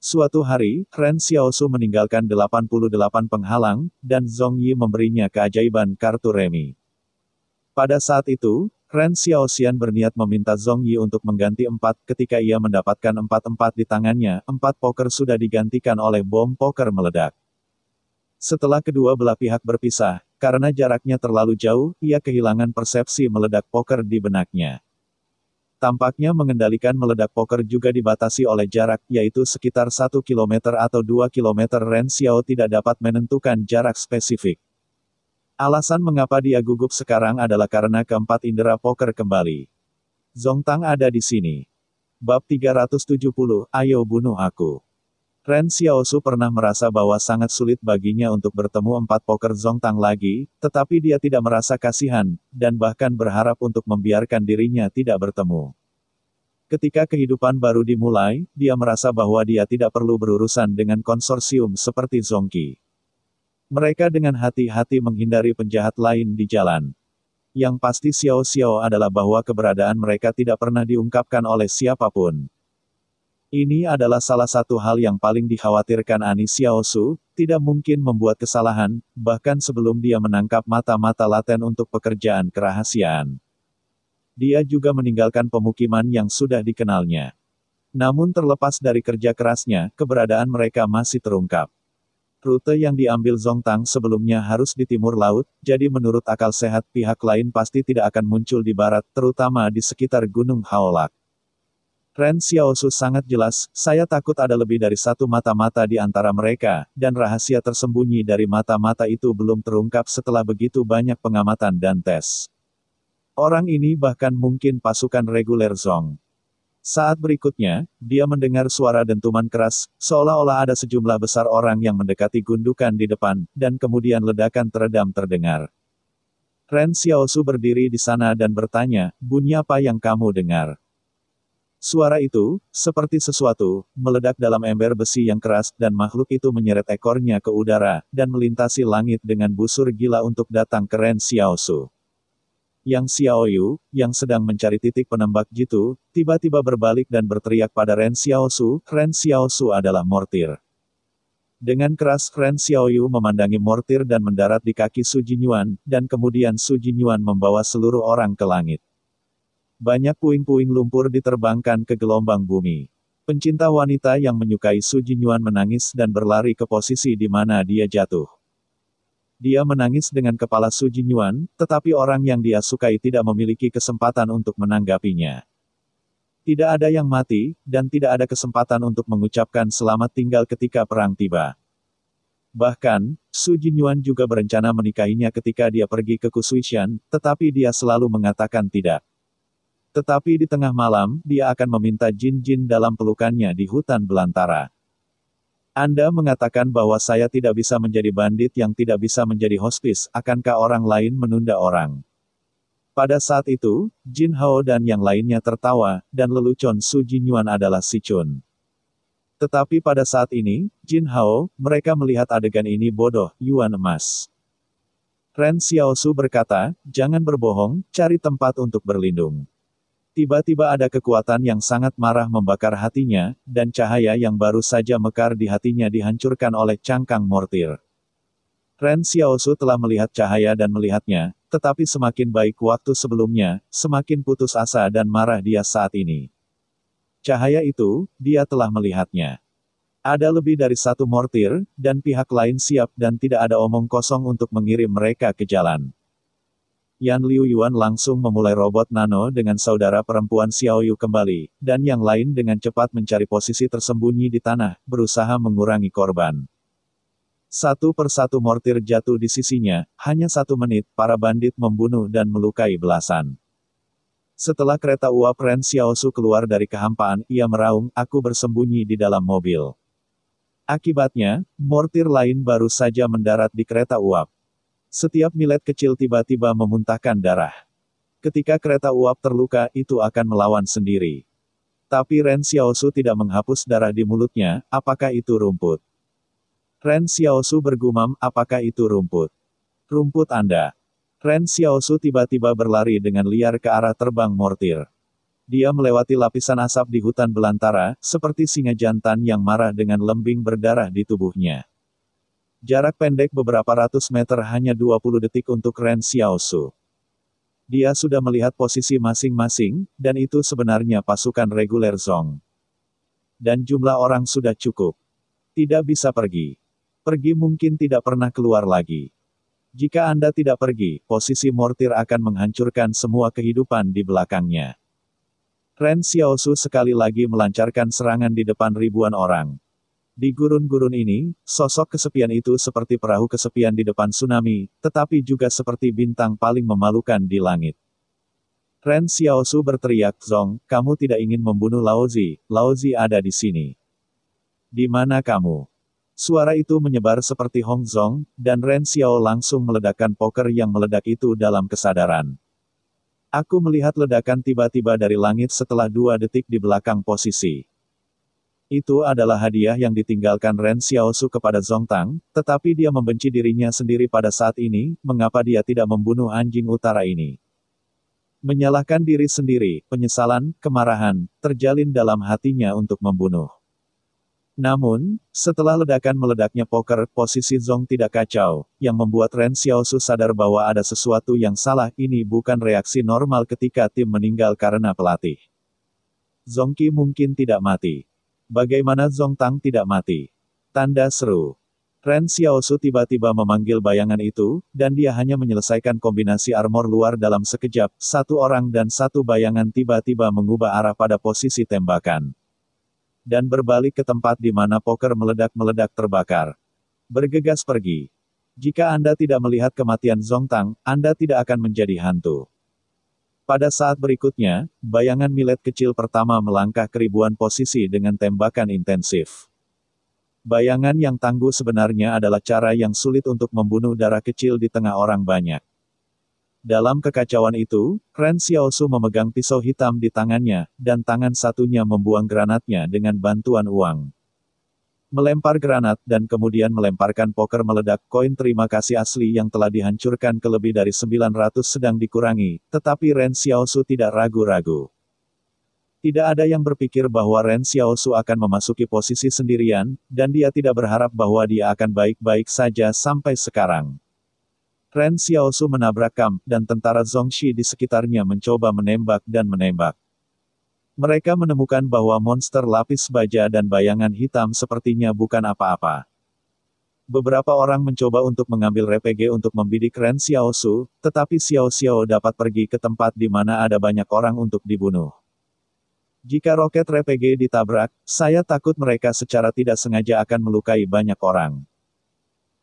Suatu hari, Ren Xiaosu meninggalkan 88 penghalang, dan Zhong Yi memberinya keajaiban kartu remi. Pada saat itu, Ren Xiaoxian berniat meminta Zhong Yi untuk mengganti 4, ketika ia mendapatkan 4-4 di tangannya, 4 poker sudah digantikan oleh bom poker meledak. Setelah kedua belah pihak berpisah, karena jaraknya terlalu jauh, ia kehilangan persepsi meledak poker di benaknya. Tampaknya mengendalikan meledak poker juga dibatasi oleh jarak, yaitu sekitar 1 km atau 2 km. Ren Xiao tidak dapat menentukan jarak spesifik. Alasan mengapa dia gugup sekarang adalah karena keempat indera poker kembali. Zongtang ada di sini. Bab 370, ayo bunuh aku. Ren Xiaosu pernah merasa bahwa sangat sulit baginya untuk bertemu 4 poker Zongtang lagi, tetapi dia tidak merasa kasihan, dan bahkan berharap untuk membiarkan dirinya tidak bertemu. Ketika kehidupan baru dimulai, dia merasa bahwa dia tidak perlu berurusan dengan konsorsium seperti Zongqi. Mereka dengan hati-hati menghindari penjahat lain di jalan. Yang pasti Xiao Xiao adalah bahwa keberadaan mereka tidak pernah diungkapkan oleh siapapun. Ini adalah salah satu hal yang paling dikhawatirkan Ani Xiaosu, tidak mungkin membuat kesalahan, bahkan sebelum dia menangkap mata-mata laten untuk pekerjaan kerahasiaan. Dia juga meninggalkan pemukiman yang sudah dikenalnya. Namun terlepas dari kerja kerasnya, keberadaan mereka masih terungkap. Rute yang diambil Zongtang sebelumnya harus di timur laut, jadi menurut akal sehat pihak lain pasti tidak akan muncul di barat, terutama di sekitar Gunung Haolak. Ren Xiaosu sangat jelas, saya takut ada lebih dari satu mata-mata di antara mereka, dan rahasia tersembunyi dari mata-mata itu belum terungkap setelah begitu banyak pengamatan dan tes. Orang ini bahkan mungkin pasukan reguler Zong. Saat berikutnya, dia mendengar suara dentuman keras, seolah-olah ada sejumlah besar orang yang mendekati gundukan di depan, dan kemudian ledakan teredam terdengar. Ren Xiaosu berdiri di sana dan bertanya, bunyi apa yang kamu dengar? Suara itu, seperti sesuatu, meledak dalam ember besi yang keras, dan makhluk itu menyeret ekornya ke udara, dan melintasi langit dengan busur gila untuk datang ke Ren Xiaosu. Yang Xiaoyu, yang sedang mencari titik penembak jitu, tiba-tiba berbalik dan berteriak pada Ren Xiaosu adalah mortir. Dengan keras Ren Xiaoyu memandangi mortir dan mendarat di kaki Su Jinyuan, dan kemudian Su Jinyuan membawa seluruh orang ke langit. Banyak puing-puing lumpur diterbangkan ke gelombang bumi. Pencinta wanita yang menyukai Su Jinyuan menangis dan berlari ke posisi di mana dia jatuh. Dia menangis dengan kepala Su Jinyuan, tetapi orang yang dia sukai tidak memiliki kesempatan untuk menanggapinya. Tidak ada yang mati, dan tidak ada kesempatan untuk mengucapkan selamat tinggal ketika perang tiba. Bahkan, Su Jinyuan juga berencana menikahinya ketika dia pergi ke Kusuishan, tetapi dia selalu mengatakan tidak. Tetapi di tengah malam, dia akan meminta Jin-Jin dalam pelukannya di hutan belantara. Anda mengatakan bahwa saya tidak bisa menjadi bandit yang tidak bisa menjadi hospis, akankah orang lain menunda orang? Pada saat itu, Jin Hao dan yang lainnya tertawa, dan lelucon Su Jinyuan adalah si Chun. Tetapi pada saat ini, Jin Hao, mereka melihat adegan ini bodoh, Yuan emas. Ren Xiaosu berkata, jangan berbohong, cari tempat untuk berlindung. Tiba-tiba ada kekuatan yang sangat marah membakar hatinya, dan cahaya yang baru saja mekar di hatinya dihancurkan oleh cangkang mortir. Ren Xiaosu telah melihat cahaya dan melihatnya, tetapi semakin baik waktu sebelumnya, semakin putus asa dan marah dia saat ini. Cahaya itu, dia telah melihatnya. Ada lebih dari satu mortir, dan pihak lain siap dan tidak ada omong kosong untuk mengirim mereka ke jalan. Yan Liu Yuan langsung memulai robot nano dengan saudara perempuan Xiaoyu kembali, dan yang lain dengan cepat mencari posisi tersembunyi di tanah, berusaha mengurangi korban. Satu persatu mortir jatuh di sisinya, hanya 1 menit, para bandit membunuh dan melukai belasan. Setelah kereta uap Ren Xiaosu keluar dari kehampaan, ia meraung, aku bersembunyi di dalam mobil. Akibatnya, mortir lain baru saja mendarat di kereta uap. Setiap millet kecil tiba-tiba memuntahkan darah. Ketika kereta uap terluka, itu akan melawan sendiri. Tapi Ren Xiaosu tidak menghapus darah di mulutnya, apakah itu rumput? Ren Xiaosu bergumam, apakah itu rumput? Rumput Anda. Ren Xiaosu tiba-tiba berlari dengan liar ke arah terbang mortir. Dia melewati lapisan asap di hutan belantara, seperti singa jantan yang marah dengan lembing berdarah di tubuhnya. Jarak pendek beberapa ratus meter hanya 20 detik untuk Ren Xiaosu. Dia sudah melihat posisi masing-masing, dan itu sebenarnya pasukan reguler Zong. Dan jumlah orang sudah cukup. Tidak bisa pergi. Pergi mungkin tidak pernah keluar lagi. Jika Anda tidak pergi, posisi mortir akan menghancurkan semua kehidupan di belakangnya. Ren Xiaosu sekali lagi melancarkan serangan di depan ribuan orang. Di gurun-gurun ini, sosok kesepian itu seperti perahu kesepian di depan tsunami, tetapi juga seperti bintang paling memalukan di langit. Ren Xiaosu berteriak, Zong, kamu tidak ingin membunuh Laozi ada di sini. Di mana kamu? Suara itu menyebar seperti Hong Zong, dan Ren Xiao langsung meledakkan poker yang meledak itu dalam kesadaran. Aku melihat ledakan tiba-tiba dari langit setelah 2 detik di belakang posisi. Itu adalah hadiah yang ditinggalkan Ren Xiaosu kepada Zong Tang, tetapi dia membenci dirinya sendiri pada saat ini, mengapa dia tidak membunuh anjing utara ini. Menyalahkan diri sendiri, penyesalan, kemarahan, terjalin dalam hatinya untuk membunuh. Namun, setelah ledakan meledaknya poker, posisi Zong tidak kacau, yang membuat Ren Xiaosu sadar bahwa ada sesuatu yang salah, ini bukan reaksi normal ketika tim meninggal karena pelatih. Zong Qi mungkin tidak mati. Bagaimana Zong Tang tidak mati? Tanda seru. Ren Xiaosu tiba-tiba memanggil bayangan itu, dan dia hanya menyelesaikan kombinasi armor luar dalam sekejap, 1 orang dan 1 bayangan tiba-tiba mengubah arah pada posisi tembakan. Dan berbalik ke tempat di mana poker meledak-meledak terbakar. Bergegas pergi. Jika Anda tidak melihat kematian Zong Tang, Anda tidak akan menjadi hantu. Pada saat berikutnya, bayangan millet kecil pertama melangkah ke ribuan posisi dengan tembakan intensif. Bayangan yang tangguh sebenarnya adalah cara yang sulit untuk membunuh darah kecil di tengah orang banyak. Dalam kekacauan itu, Ren Xiaosu memegang pisau hitam di tangannya, dan tangan satunya membuang granatnya dengan bantuan uang. Melempar granat dan kemudian melemparkan poker meledak koin terima kasih asli yang telah dihancurkan ke lebih dari 900 sedang dikurangi, tetapi Ren Xiaosu tidak ragu-ragu. Tidak ada yang berpikir bahwa Ren Xiaosu akan memasuki posisi sendirian, dan dia tidak berharap bahwa dia akan baik-baik saja sampai sekarang. Ren Xiaosu menabrak Kam, dan tentara Zongxi di sekitarnya mencoba menembak dan menembak. Mereka menemukan bahwa monster lapis baja dan bayangan hitam sepertinya bukan apa-apa. Beberapa orang mencoba untuk mengambil RPG untuk membidik Ren Xiaosu, tetapi Xiao Xiao dapat pergi ke tempat di mana ada banyak orang untuk dibunuh. Jika roket RPG ditabrak, saya takut mereka secara tidak sengaja akan melukai banyak orang.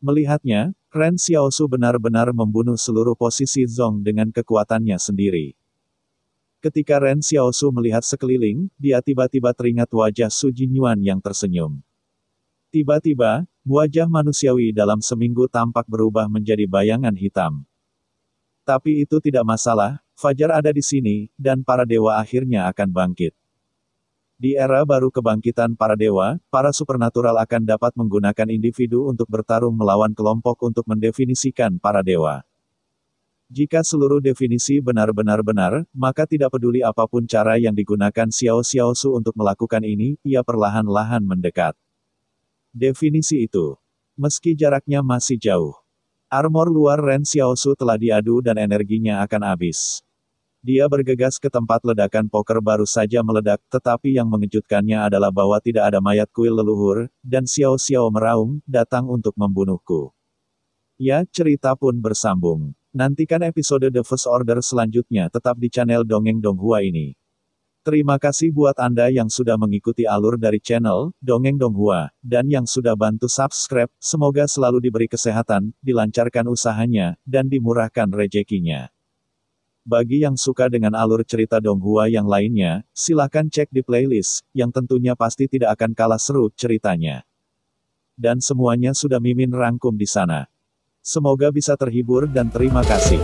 Melihatnya, Ren Xiaosu benar-benar membunuh seluruh posisi Zong dengan kekuatannya sendiri. Ketika Ren Xiaosu melihat sekeliling, dia tiba-tiba teringat wajah Su Jinyuan yang tersenyum. Tiba-tiba, wajah manusiawi dalam seminggu tampak berubah menjadi bayangan hitam. Tapi itu tidak masalah, Fajar ada di sini, dan para dewa akhirnya akan bangkit. Di era baru kebangkitan para dewa, para supernatural akan dapat menggunakan individu untuk bertarung melawan kelompok untuk mendefinisikan para dewa. Jika seluruh definisi benar-benar benar, maka tidak peduli apapun cara yang digunakan Xiao Xiaosu untuk melakukan ini, ia perlahan-lahan mendekat. Definisi itu. Meski jaraknya masih jauh. Armor luar Ren Xiaosu telah diadu dan energinya akan habis. Dia bergegas ke tempat ledakan poker baru saja meledak, tetapi yang mengejutkannya adalah bahwa tidak ada mayat kuil leluhur, dan Xiao Xiao meraung, datang untuk membunuhku. Ya, cerita pun bersambung. Nantikan episode The First Order selanjutnya tetap di channel Dongeng Donghua ini. Terima kasih buat Anda yang sudah mengikuti alur dari channel Dongeng Donghua, dan yang sudah bantu subscribe. Semoga selalu diberi kesehatan, dilancarkan usahanya, dan dimurahkan rezekinya. Bagi yang suka dengan alur cerita Donghua yang lainnya, silahkan cek di playlist, yang tentunya pasti tidak akan kalah seru ceritanya. Dan semuanya sudah Mimin rangkum di sana. Semoga bisa terhibur dan terima kasih.